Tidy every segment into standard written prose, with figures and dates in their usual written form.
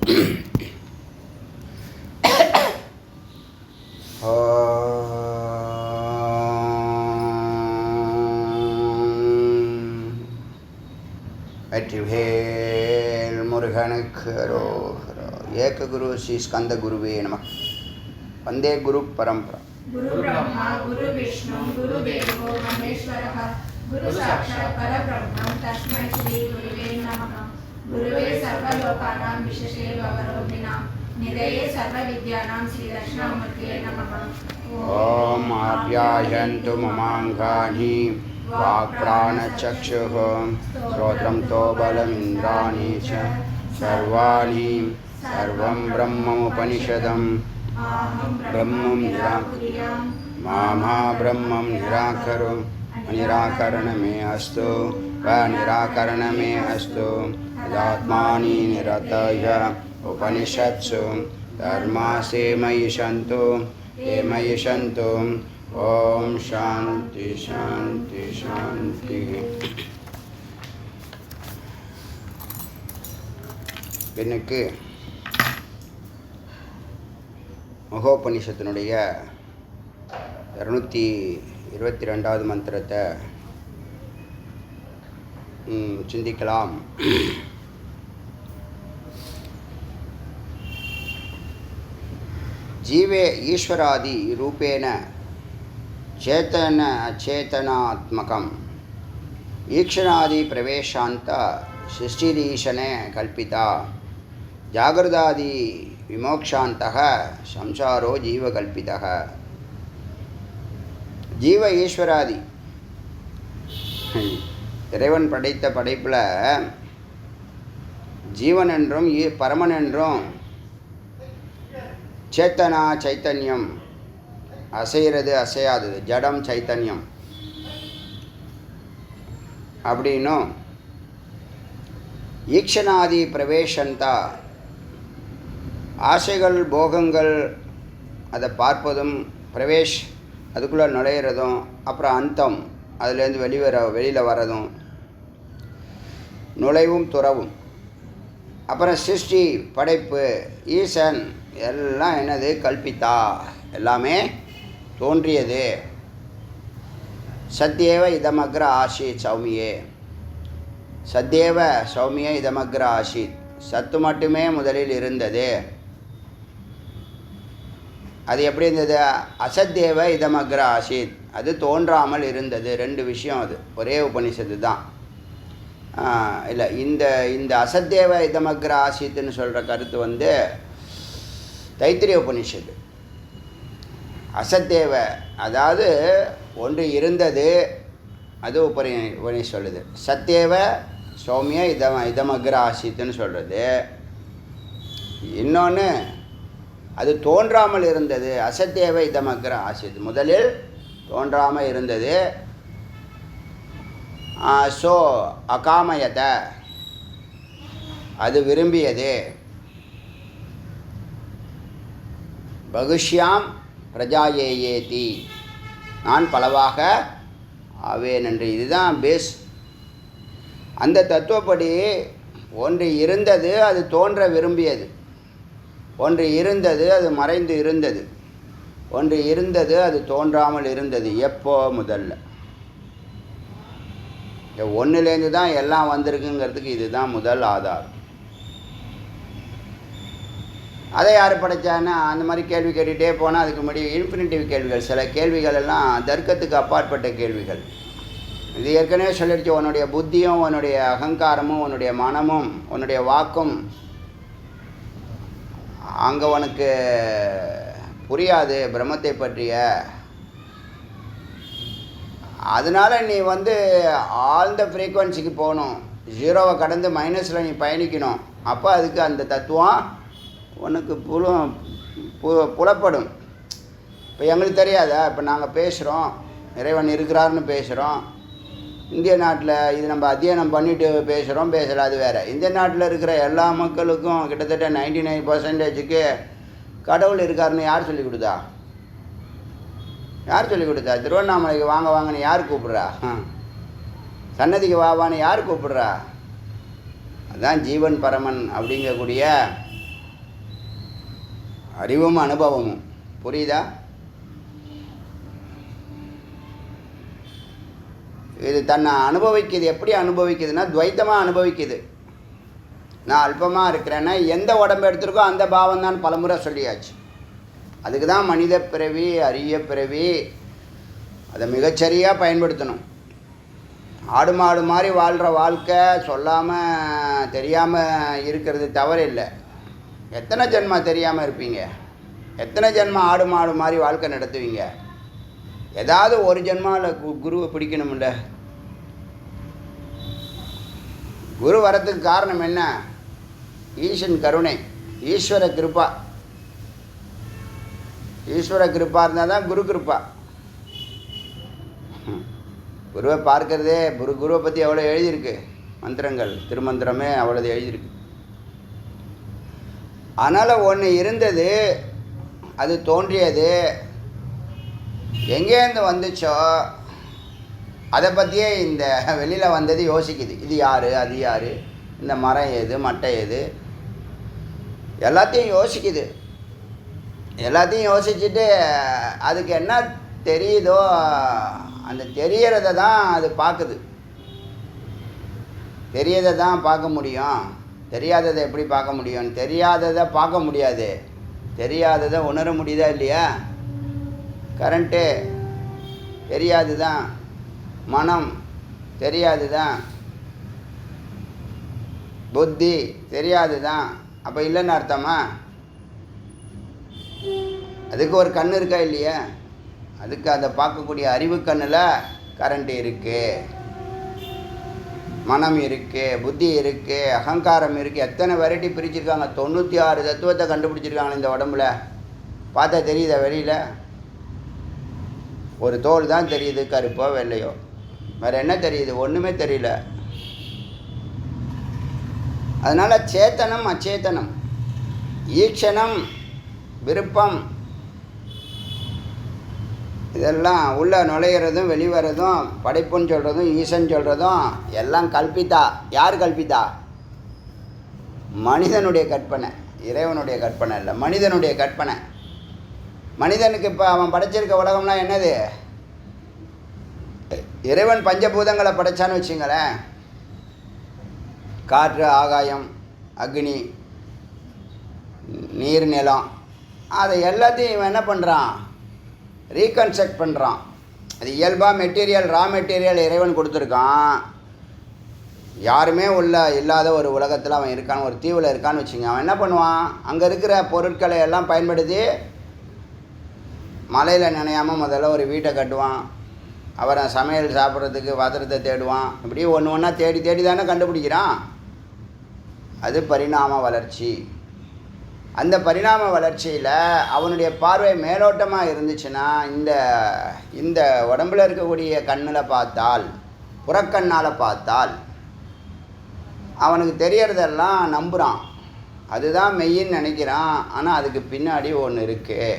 வெற்றிவேல் முருகனுக்கு அரோகரா. ஏக குரு ஸ்ரீ ஸ்கந்த குருவே நம. வந்தே குரு பரம்பரா. குரு பிரம்மா குரு விஷ்ணு குரு தேவோ மகேஸ்வரः குரு சாட்சாத் பரபிரம்மம் தஸ்மை ஸ்ரீ குருவே நமः. குருவே சர்வலோகானாம் விசேஷே பவரோகிணாம் நிதயே சர்வ வித்யானாம் ஸ்ரீ தட்சிணாமூர்த்தயே நமः. ஓம் ஆப்யாயந்து மமாங்கானி வாக்பிராணச்சக்ஷுः ஸ்ரோத்ரம் தோபலமிந்திராணி ச சர்வாணி சர்வம் பிரம்மமுபனிஷதம் பிரம்மம் மாமா பிரம்மம் நிராகரணமே அஸ்து நிராகரணமே அஸ்து ததாத்மானி நிரதய உபனிஷத்சு தர்மாசே மயி சந்து ஏ மயி சந்து. ஓம் சாந்தி சாந்தி சாந்தி. இன்னைக்கு மகோபனிஷத்தினுடைய 222வது மந்திரத்தை சிந்திக்கலாம். ஜீவே ஈஸ்வராதி ரூபேன चेतन अचेतनात्मकं ईक्षणादि प्रवेशांत सृष्टिरीशने कल्पिता जागृदादि विमोक्षान्तः संसारो जीवकल्पितः. जीव ஈஸ்வராதி இறைவன் படைத்த படைப்பில் ஜீவன் என்றும் பரமன் என்றும் சேத்தனா சைத்தன்யம் அசைகிறது அசையாதது ஜடம் சைத்தன்யம் அப்படின்னும் ஈக்ஷணாதி பிரவேசந்தா ஆசைகள் போகங்கள் அதை பார்ப்பதும் பிரவேஷ் அதுக்குள்ளே நுழையிறதும் அப்புறம் அந்தம் அதுலேருந்து வெளியில் வர்றதும் நுழைவும் துறவும் அப்புறம் சிருஷ்டி படைப்பு ஈசன் எல்லாம் என்னது கல்பித்தா எல்லாமே தோன்றியது. சத்யேவ இதமக்ர ஆஷித் சௌமியே சத்யேவ சௌமியே இதமக்ர ஆஷித் சத்து மட்டுமே முதலில் இருந்தது. அது எப்படி இருந்தது? அசத்யேவ இதமக்ர ஆஷித் அது தோன்றாமல் இருந்தது. ரெண்டு விஷயம், அது ஒரே உபனிஷத்து தான். இல்லை, இந்த அசத்யேவ இதமக்ர ஆஷித்துன்னு சொல்கிற கருத்து வந்து தைத்திரிய உபனிஷத்து. அசத்தேவ அதாவது ஒன்று இருந்தது, அது உபனி சொல்லுது. சத்தியவ சௌமிய இதமக்ர ஆசித்துன்னு சொல்கிறது. இன்னொன்று அது தோன்றாமல் இருந்தது. அசத்தியவ இதமக்ர ஆசித் முதலில் தோன்றாமல் இருந்தது. ஸோ அகாமயத அது விரும்பியது. பகுஷ்யாம் பிரஜாயேயேதி நான் பலவாக ஆவேன் என்று. இதுதான் பேஸ். அந்த தத்துவப்படி ஒன்று இருந்தது, அது தோன்ற விரும்பியது. ஒன்று இருந்தது, அது மறைந்து இருந்தது. ஒன்று இருந்தது, அது தோன்றாமல் இருந்தது. எப்போ? முதல்ல. ஒன்றுலேருந்து தான் எல்லாம் வந்திருக்குங்கிறதுக்கு இதுதான் முதல் ஆதாரம். அதை யார் படைச்சான்னா அந்த மாதிரி கேள்வி கேட்டுகிட்டே போனால் அதுக்கு முன்னாடி இன்ஃபினிட்டிவ் கேள்விகள், சில கேள்விகள் எல்லாம் தர்க்கத்துக்கு அப்பாற்பட்ட கேள்விகள். இது ஏற்கனவே சொல்லிடுச்சு. உன்னுடைய புத்தியும் உன்னுடைய அகங்காரமும் உன்னுடைய மனமும் உன்னுடைய வாக்கும் அங்கே உனக்கு புரியாது பிரம்மத்தை பற்றிய. அதனால் நீ வந்து ஆழ்ந்த ஃப்ரீக்குவன்சிக்கு போகணும். ஜீரோவை கடந்து மைனஸில் நீ பயணிக்கணும். அப்போ அதுக்கு அந்த தத்துவம் உனக்கு புலப்படும். இப்போ எங்களுக்கு தெரியாதா? இப்போ நாங்கள் பேசுகிறோம், இறைவன் இருக்கிறாருன்னு பேசுகிறோம். இந்திய நாட்டில் இது நம்ம அத்தியனம் பண்ணிட்டு பேசுகிறோம், பேசலை, அது வேறு. இந்திய நாட்டில் இருக்கிற எல்லா மக்களுக்கும் கிட்டத்தட்ட 99% கடவுள் இருக்காருன்னு யார் சொல்லி கொடுத்தா? யார் சொல்லி கொடுத்தா? திருவண்ணாமலைக்கு வாங்க வாங்கன்னு யார் கூப்பிட்றா? சன்னதிக்கு வாவான்னு யார் கூப்பிட்றா? அதுதான் ஜீவன் பரமன் அப்படிங்கக்கூடிய அறிவும் அனுபவமும். புரியுதா? இது தன்னை அனுபவிக்குது. எப்படி அனுபவிக்குதுன்னா துவைத்தமாக அனுபவிக்குது. நான் அல்பமாக இருக்கிறேன்னா எந்த உடம்பு எடுத்திருக்கோ அந்த பாவம் தான் பலமுறை சொல்லியாச்சு. அதுக்கு தான் மனித பிறவி, அரிய பிறவி. அதை மிகச்சரியாக பயன்படுத்தணும். ஆடு மாடு மாதிரி வாழ்கிற வாழ்க்கை சொல்லாமல் தெரியாமல் இருக்கிறது தவறு இல்லை. எத்தனை ஜென்மா தெரியாமல் இருப்பீங்க? எத்தனை ஜென்மா ஆடு மாடு மாதிரி வாழ்க்கை நடத்துவீங்க? ஏதாவது ஒரு ஜென்மாவில் குருவை பிடிக்கணும்ல. குரு வரத்துக்கு காரணம் என்ன? ஈசன் கருணை, ஈஸ்வர கிருபா. ஈஸ்வர கிருப்பா இருந்தால் தான் குரு கிருப்பா. குருவை பார்க்கறதே குருவை பற்றி எவ்வளோ எழுதியிருக்கு மந்திரங்கள், திருமந்திரமே அவ்வளோது எழுதியிருக்கு. அதனால் ஒன்று இருந்தது, அது தோன்றியது, எங்கேருந்து வந்துச்சோ அதை பற்றியே இந்த வெளியில் வந்தது யோசிக்குது. இது யார், அது யார், இந்த மரம் ஏது, மட்டை ஏது, எல்லாத்தையும் யோசிக்குது. எல்லாத்தையும் யோசிச்சுட்டு அதுக்கு என்ன தெரியுதோ அந்த தெரியறதை தான் அது பார்க்குது. தெரியதை தான் பார்க்க முடியும். தெரியாததை எப்படி பார்க்க முடியும்? தெரியாததை பார்க்க முடியாது. தெரியாததை உணர முடியுதா இல்லையா? கரண்ட்டு தெரியாது தான், மனம் தெரியாது தான், புத்தி தெரியாது தான். அப்போ இல்லைன்னு அர்த்தமா? அதுக்கு ஒரு கண் இருக்கா இல்லையா? அதுக்கு அதை பார்க்கக்கூடிய அறிவு கண்ணில் கரண்ட் இருக்குது, மனம் இருக்குது, புத்தி இருக்குது, அகங்காரம் இருக்குது. எத்தனை வெரைட்டி பிரிச்சிருக்காங்க. 96 தத்துவத்தை கண்டுபிடிச்சிருக்காங்க இந்த உடம்புல. பார்த்தா தெரியுதா வெளியில்? ஒரு தோல் தான் தெரியுது, கருப்போ வெள்ளையோ. வேறு என்ன தெரியுது? ஒன்றுமே தெரியல. அதனால் சேத்தனம் அச்சேதனம், ஈக்ஷணம் விருப்பம், இதெல்லாம் உள்ள நுழையிறதும் வெளிவரதும், படைப்புன்னு சொல்கிறதும் ஈசன் சொல்கிறதும் எல்லாம் கல்பித்தா. யார் கல்பித்தா? மனிதனுடைய கற்பனை. இறைவனுடைய கற்பனை இல்லை, மனிதனுடைய கற்பனை. மனிதனுக்கு இப்போ அவன் படைச்சிருக்க உலகம்லாம் என்னது? இறைவன் பஞ்சபூதங்களை படைச்சான்னு வச்சுங்களேன். காற்று, ஆகாயம், அக்னி, நீர், நிலம், அதை எல்லாத்தையும் இவன் என்ன பண்ணுறான்? ரீகன்ஸ்ட்ரக்ட் பண்ணுறான். அது இயல்பாக மெட்டீரியல், ரா மெட்டீரியல் இறைவன் கொடுத்துருக்கான். யாருமே இல்லாத ஒரு உலகத்தில் அவன் இருக்கான், ஒரு தீவில் இருக்கான்னு வச்சுங்க. அவன் என்ன பண்ணுவான்? அங்கே இருக்கிற பொருட்களை எல்லாம் பயன்படுத்தி மலையில் நனையாமல் முதல்ல ஒரு வீட்டை கட்டுவான். அவன் சமையல் சாப்பிட்றதுக்கு பாத்திரத்தை தேடுவான். இப்படி ஒன்று ஒன்றா தேடி தேடி தானே கண்டுபிடிக்கிறான். அது பரிணாம வளர்ச்சி. அந்த பரிணாம வளர்ச்சியில் அவனுடைய பார்வை மேலோட்டமாக இருந்துச்சுன்னா, இந்த உடம்பில் இருக்கக்கூடிய கண்ணில் பார்த்தால், புறக்கண்ணால் பார்த்தால் அவனுக்கு தெரியறதெல்லாம் நம்புகிறான். அதுதான் மெய்யின்னு நினைக்கிறான். ஆனால் அதுக்கு பின்னாடி ஒன்று இருக்குது.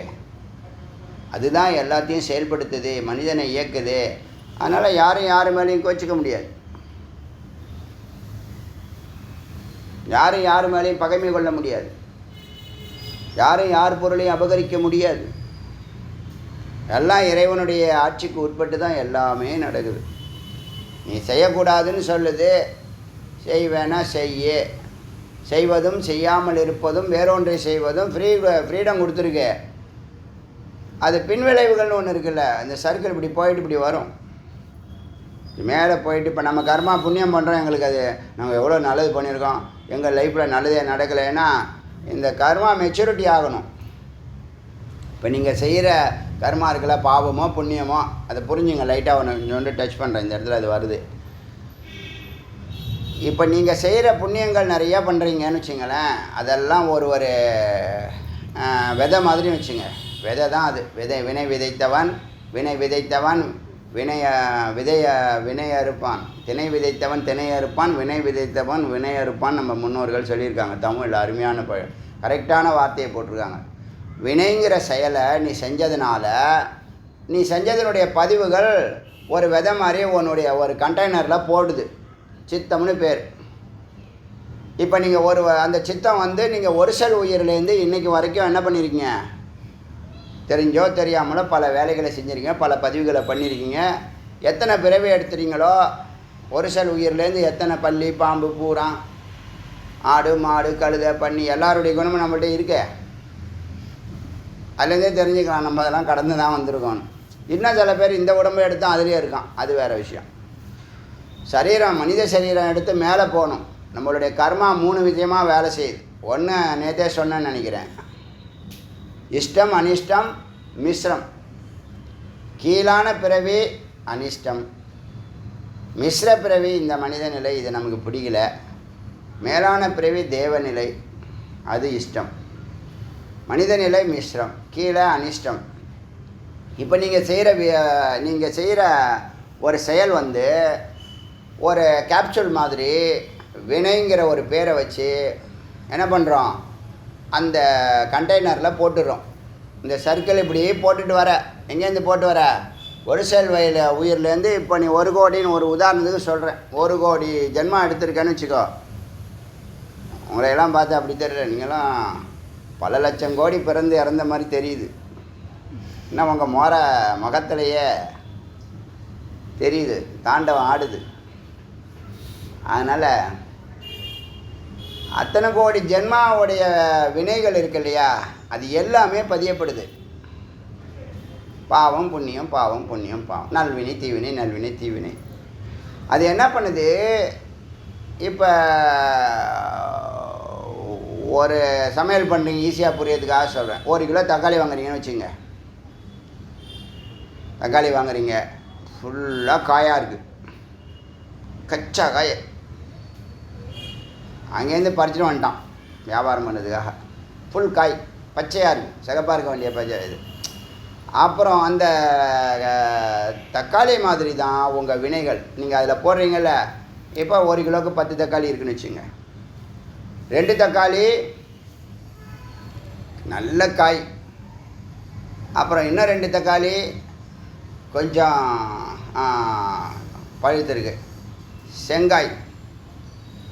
அதுதான் எல்லாத்தையும் செயல்படுத்துது, மனிதனை இயக்குது. அதனால் யார் மேலேயும் கோச்சிக்க முடியாது. யார் மேலேயும் பகைமை கொள்ள முடியாது. யார் பொருளையும் அபகரிக்க முடியாது. எல்லாம் இறைவனுடைய ஆட்சிக்கு உட்பட்டு தான் எல்லாமே நடக்குது. நீ செய்யக்கூடாதுன்னு சொல்லுது, செய்வேனா செய்ய. செய்வதும் செய்யாமல் இருப்பதும் வேறொன்றை செய்வதும் ஃப்ரீடம் கொடுத்துருக்கு. அது பின்விளைவுகள்னு ஒன்று இருக்குல்ல. அந்த சர்க்கிள் இப்படி போயிட்டு இப்படி வரும், மேலே போயிட்டு. இப்போ நம்ம கர்மா புண்ணியம் பண்ணுறோம், எங்களுக்கு அது நாங்கள் எவ்வளோ நல்லது பண்ணியிருக்கோம், எங்கள் லைஃப்பில் நல்லதே நடக்கலைன்னா இந்த கர்மா மெச்சூரிட்டி ஆகணும். இப்போ நீங்கள் செய்கிற கர்மா இருக்குல்ல, பாவமோ புண்ணியமோ, அதை புரிஞ்சுங்க. லைட்டாக ஒன்று டச் பண்ணுறேன், இந்த இடத்துல அது வருது. இப்போ நீங்கள் செய்கிற புண்ணியங்கள் நிறையா பண்ணுறீங்கன்னு வச்சுங்களேன். அதெல்லாம் ஒரு விதை மாதிரி வச்சுங்க. விதை தான் அது. வினை விதைத்தவன் வினை அறுப்பான். திணை விதைத்தவன் திணை அறுப்பான், வினை விதைத்தவன் வினை அறுப்பான். நம்ம முன்னோர்கள் சொல்லியிருக்காங்க. தமிழ் அருமையான கரெக்டான வார்த்தையை போட்டிருக்காங்க. வினைங்கிற செயலை நீ செஞ்சதுனால, நீ செஞ்சதனுடைய பதிவுகள் ஒரு விதை மாதிரி உன்னுடைய ஒரு கண்டெய்னரில் போடுது. சித்தம்னு பேர். இப்போ நீங்கள் அந்த சித்தம் வந்து நீங்கள் ஒரு செல் உயிர்லேருந்து இன்றைக்கி வரைக்கும் என்ன பண்ணியிருக்கீங்க? தெரிஞ்சோ தெரியாமலோ பல வேலைகளை செஞ்சுருக்கீங்க, பல பதிவுகளை பண்ணியிருக்கீங்க. எத்தனை பிறவி எடுத்துறீங்களோ ஒரு செல் உயிர்லேருந்து எத்தனை பல்லி, பாம்பு, பூரா, ஆடு, மாடு, கழுதை, பன்னி எல்லாருடைய குணமும் நம்மள்கிட்ட இருக்கே. அதுலேருந்தே தெரிஞ்சுக்கலாம் நம்ம அதெல்லாம் கடந்து தான் வந்திருக்கோம். இன்னும் சில பேர் இந்த உடம்பை எடுத்தால் அதுலேயே இருக்கான், அது வேறு விஷயம். சரீரம், மனித சரீரம் எடுத்து மேலே போகணும். நம்மளுடைய கர்மா 3 விதமாக வேலை செய்யுது. ஒன்று நேற்றே சொன்னேன்னு நினைக்கிறேன், இஷ்டம், அனிஷ்டம், மிஸ்ரம். கீழான பிறவி அனிஷ்டம், மிஸ்ர பிறவி இந்த மனித நிலை, இது நமக்கு பிடிக்கல. மேலான பிறவி தேவநிலை, அது இஷ்டம். மனித நிலை மிஸ்ரம், கீழே அனிஷ்டம். இப்போ நீங்கள் செய்கிற ஒரு செயல் வந்து ஒரு கேப்சூல் மாதிரி வினைங்கிற ஒரு பேரை வச்சு என்ன பண்ணுறோம், அந்த கண்டெய்னரில் போட்டுடுறோம். இந்த சர்க்கிள் இப்படி போட்டுட்டு வர, எங்கேருந்து போட்டு வர, ஒரு செல் உயிர்லேருந்து இப்போ நீ 1 கோடின்னு ஒரு உதாரணத்துக்கு சொல்கிறேன். 1 கோடி ஜென்மம் எடுத்திருக்கேன்னு வச்சுக்கோ. உங்களையெல்லாம் பார்த்து அப்படி தெரியல, நீங்களாம் பல லட்சம் கோடி பிறந்து இறந்த மாதிரி தெரியுது. இன்னும் உங்கள் முகத்திலேயே தெரியுது, தாண்டவம் ஆடுது. அதனால் அத்தனை கோடி ஜென்மாவுடைய வினைகள் இருக்கு இல்லையா, அது எல்லாமே பதியப்படுது. பாவம் புண்ணியம், பாவம் புண்ணியம், பாவம், நல்வினை தீவினை, நல்வினை தீவினை. அது என்ன பண்ணுது, இப்போ ஒரு சமையல் பண்ணுறீங்க, ஈஸியாக புரியறதுக்காக சொல்கிறேன். 1 கிலோ தக்காளி வாங்குறீங்கன்னு வச்சுங்க. தக்காளி வாங்குறீங்க, ஃபுல்லாக காயாக இருக்குது, கச்சா காய. அங்கேருந்து பறிச்சுட்டு வந்துட்டான் வியாபாரம் பண்ணதுக்காக. ஃபுல் காய் பச்சையாக இருக்குது, சிகப்பாக இருக்க வேண்டிய பச்சை இது. அப்புறம் அந்த தக்காளி மாதிரி தான் உங்கள் வினைகள். நீங்கள் அதில் போடுறீங்கள்ல, இப்போ 1 கிலோவுக்கு 10 தக்காளி இருக்குதுன்னு வச்சுங்க. 2 தக்காளி நல்ல காய், அப்புறம் இன்னும் 2 தக்காளி கொஞ்சம் பழுத்திருக்கு, செங்காய்,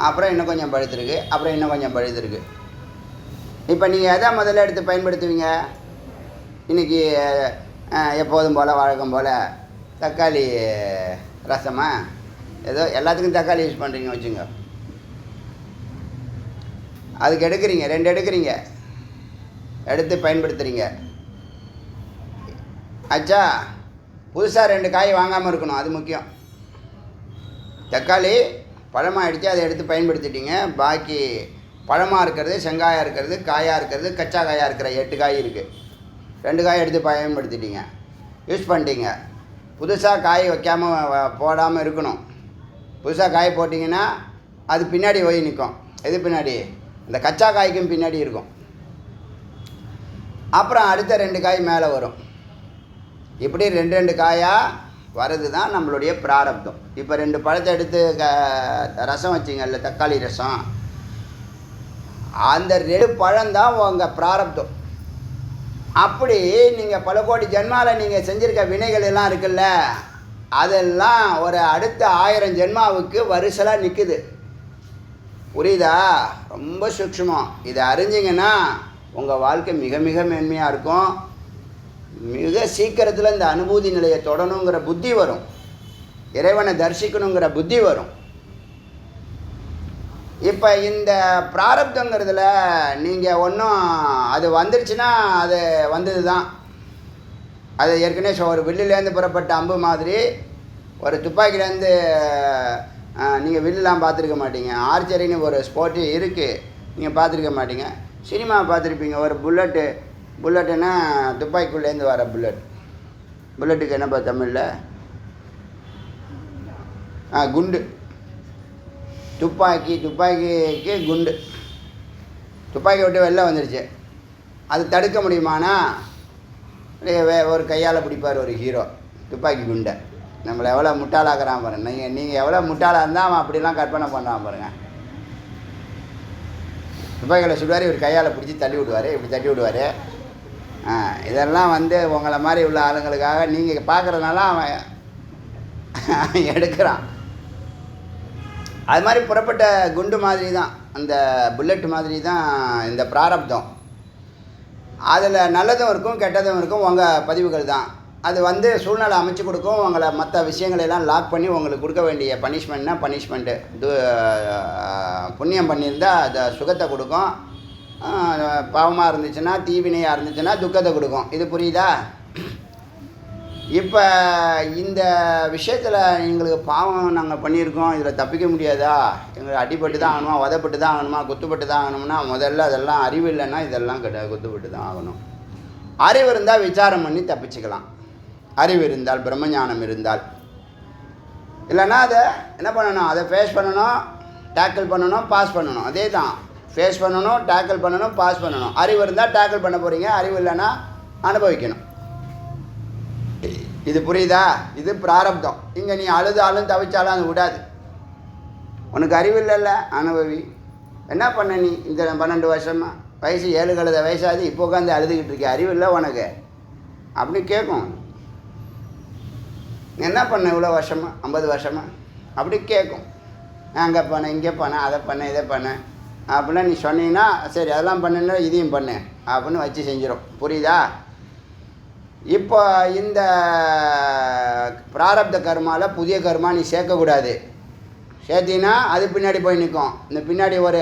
அப்புறம் இன்னும் கொஞ்சம் பழுத்திருக்கு, அப்புறம் இன்னும் கொஞ்சம் பழுத்திருக்கு. இப்போ நீங்கள் எதை முதல்ல எடுத்து பயன்படுத்துவீங்க? இன்றைக்கி எப்போதும் போல் வழக்கம் போல் தக்காளி ரசமா, ஏதோ எல்லாத்துக்கும் தக்காளி யூஸ் பண்ணுறீங்க வச்சுங்க. அதுக்கு எடுக்கிறீங்க, 2 எடுக்கிறீங்க, எடுத்து பயன்படுத்துகிறீங்க. ஆச்சா, புதுசாக 2 காய் வாங்காமல் இருக்கணும், அது முக்கியம். தக்காளி பழமாக அடித்து அதை எடுத்து பயன்படுத்திட்டீங்க. பாக்கி பழமாக இருக்கிறது, செங்காயாக இருக்கிறது, காயாக இருக்கிறது, கச்சா காயாக இருக்கிற 8 காய் இருக்குது. 2 காய் எடுத்து பயன்படுத்திட்டீங்க, யூஸ் பண்ணிட்டீங்க. புதுசாக காய் வைக்காமல் போடாமல் இருக்கணும். புதுசாக காய் போட்டிங்கன்னா அது பின்னாடி போய் நிற்கும். எது பின்னாடி? இந்த கச்சா காய்க்கும் பின்னாடி இருக்கும். அப்புறம் அடுத்த 2 காய் மேலே வரும். இப்படி 2 காயாக வர்றது தான் நம்மளுடைய பிராரப்தம். இப்போ 2 பழத்தை எடுத்து ரசம் வச்சிங்கல்ல, தக்காளி ரசம், அந்த 2 பழம்தான் உங்கள் பிராரப்தம். அப்படி நீங்கள் பல கோடி ஜென்மாவில் நீங்கள் செஞ்சுருக்க வினைகள் எல்லாம் இருக்குல்ல, அதெல்லாம் ஒரு அடுத்த 1000 ஜென்மாவுக்கு வரிசலாக நிற்குது. புரியுதா? ரொம்ப சூக்ஷ்மம். இதை அறிஞ்சிங்கன்னா உங்கள் வாழ்க்கை மிக மிக மேன்மையாக இருக்கும். மிக சீக்கிரத்தில் இந்த அனுபூதி நிலையை தொடணுங்கிற புத்தி வரும், இறைவனை தரிசிக்கணுங்கிற புத்தி வரும். இப்போ இந்த பிராரப்தங்கிறதுல நீங்கள் ஒன்றும் அது வந்துருச்சுன்னா அது வந்தது தான். அது ஏற்கனவே ஒரு வில்லுலேருந்து புறப்பட்ட அம்பு மாதிரி, ஒரு துப்பாக்கிலேருந்து நீங்கள் வில்லுலாம் பார்த்துருக்க மாட்டீங்க. ஆர்ச்சரின்னு ஒரு ஸ்போர்ட்டு இருக்குது, நீங்கள் பார்த்துருக்க மாட்டீங்க. சினிமா பார்த்துருப்பீங்க, ஒரு புல்லட்டுன்னா துப்பாக்கிக்குள்ளேருந்து வர புல்லட்டுக்கு என்னப்பா தமிழில்? குண்டு. துப்பாக்கிக்கு குண்டு. துப்பாக்கி விட்டு வெளில வந்துருச்சு, அது தடுக்க முடியுமானா? ஒரு கையால் பிடிப்பார் ஒரு ஹீரோ துப்பாக்கி குண்டை. நம்மளை எவ்வளோ முட்டாளாக்குறான் பாருங்க. நீங்கள் எவ்வளோ முட்டாளாக இருந்தால் அவன் அப்படிலாம் கற்பனை பண்ணுறான் பாருங்கள். துப்பாக்கியில் சுடுவார், இவர் கையால் பிடிச்சி தள்ளி விடுவார், இப்படி தட்டி விடுவார். இதெல்லாம் உங்களை மாதிரி உள்ள ஆளுங்களுக்காக நீங்கள் பார்க்குறதுனால அவன் எடுக்கிறான். அது மாதிரி புறப்பட்ட குண்டு மாதிரி தான் அந்த புல்லட் மாதிரி தான் இந்த பிராரப்தம். அதில் நல்லதும் இருக்கும் கெட்டதும் இருக்கும். உங்கள் பதிவுகள் தான் அது வந்து சூழ்நிலை அமைச்சு கொடுக்கும். உங்களை மற்ற விஷயங்களெல்லாம் லாக் பண்ணி உங்களுக்கு கொடுக்க வேண்டிய பனிஷ்மெண்ட்னா பனிஷ்மெண்ட்டு. புண்ணியம் பண்ணியிருந்தால் அது சுகத்தை கொடுக்கும், பாவமாக இருந்துச்சுன்னா தீவினையாக இருந்துச்சுன்னா துக்கத்தை கொடுக்கும். இது புரியுதா? இப்போ இந்த விஷயத்தில் எங்களுக்கு பாவம் நாங்கள் பண்ணியிருக்கோம், இதில் தப்பிக்க முடியாதா, எங்களுக்கு அடிபட்டு தான் ஆகணுமா, உதப்பட்டு தான் ஆகணுமா, குத்துப்பட்டு தான் ஆகணும்னா முதல்ல அதெல்லாம் அறிவு இல்லைன்னா இதெல்லாம் கிடையாது, குத்துப்பட்டு தான் ஆகணும். அறிவு இருந்தால் விசாரம் பண்ணி தப்பிச்சுக்கலாம். அறிவு இருந்தால், பிரம்மஞானம் இருந்தால். இல்லைன்னா அதை என்ன பண்ணணும், அதை ஃபேஸ் பண்ணணும், டேக்கிள் பண்ணணும், பாஸ் பண்ணணும். அதே தான், ஃபேஸ் பண்ணணும், டேக்கிள் பண்ணணும், பாஸ் பண்ணணும். அறிவு இருந்தால் டேக்கிள் பண்ண போகிறீங்க, அறிவு இல்லைன்னா அனுபவிக்கணும். இது புரியுதா? இது பிராரப்தம். இங்கே நீ அழுதாலும் தவிச்சாலும் அது விடாது. உனக்கு அறிவு இல்லைல்ல, அனுபவி. என்ன பண்ண நீ இந்த 12 வருஷமா, வயசு 7 கழுத வயசாது, இப்போ உட்காந்து அழுதுகிட்டு இருக்க, அறிவு இல்லை உனக்கு அப்படின்னு கேட்கும். என்ன பண்ண இவ்வளோ வருஷமா, 50 வருஷமா அப்படி கேட்கும். அங்கே பண்ணேன், இங்கே பண்ணேன், அதை பண்ணேன், இதை பண்ணேன் அப்படின்னா நீ சொன்னீங்கன்னா சரி அதெல்லாம் பண்ணுன்னா இதையும் பண்ணு அப்படின்னு வச்சு செஞ்சிடும். புரியுதா? இப்போ இந்த பிராரப்த கர்மாவில் புதிய கர்மா நீ சேர்க்கக்கூடாது. சேர்த்தினா அது பின்னாடி போய் நிற்கும். இந்த பின்னாடி ஒரு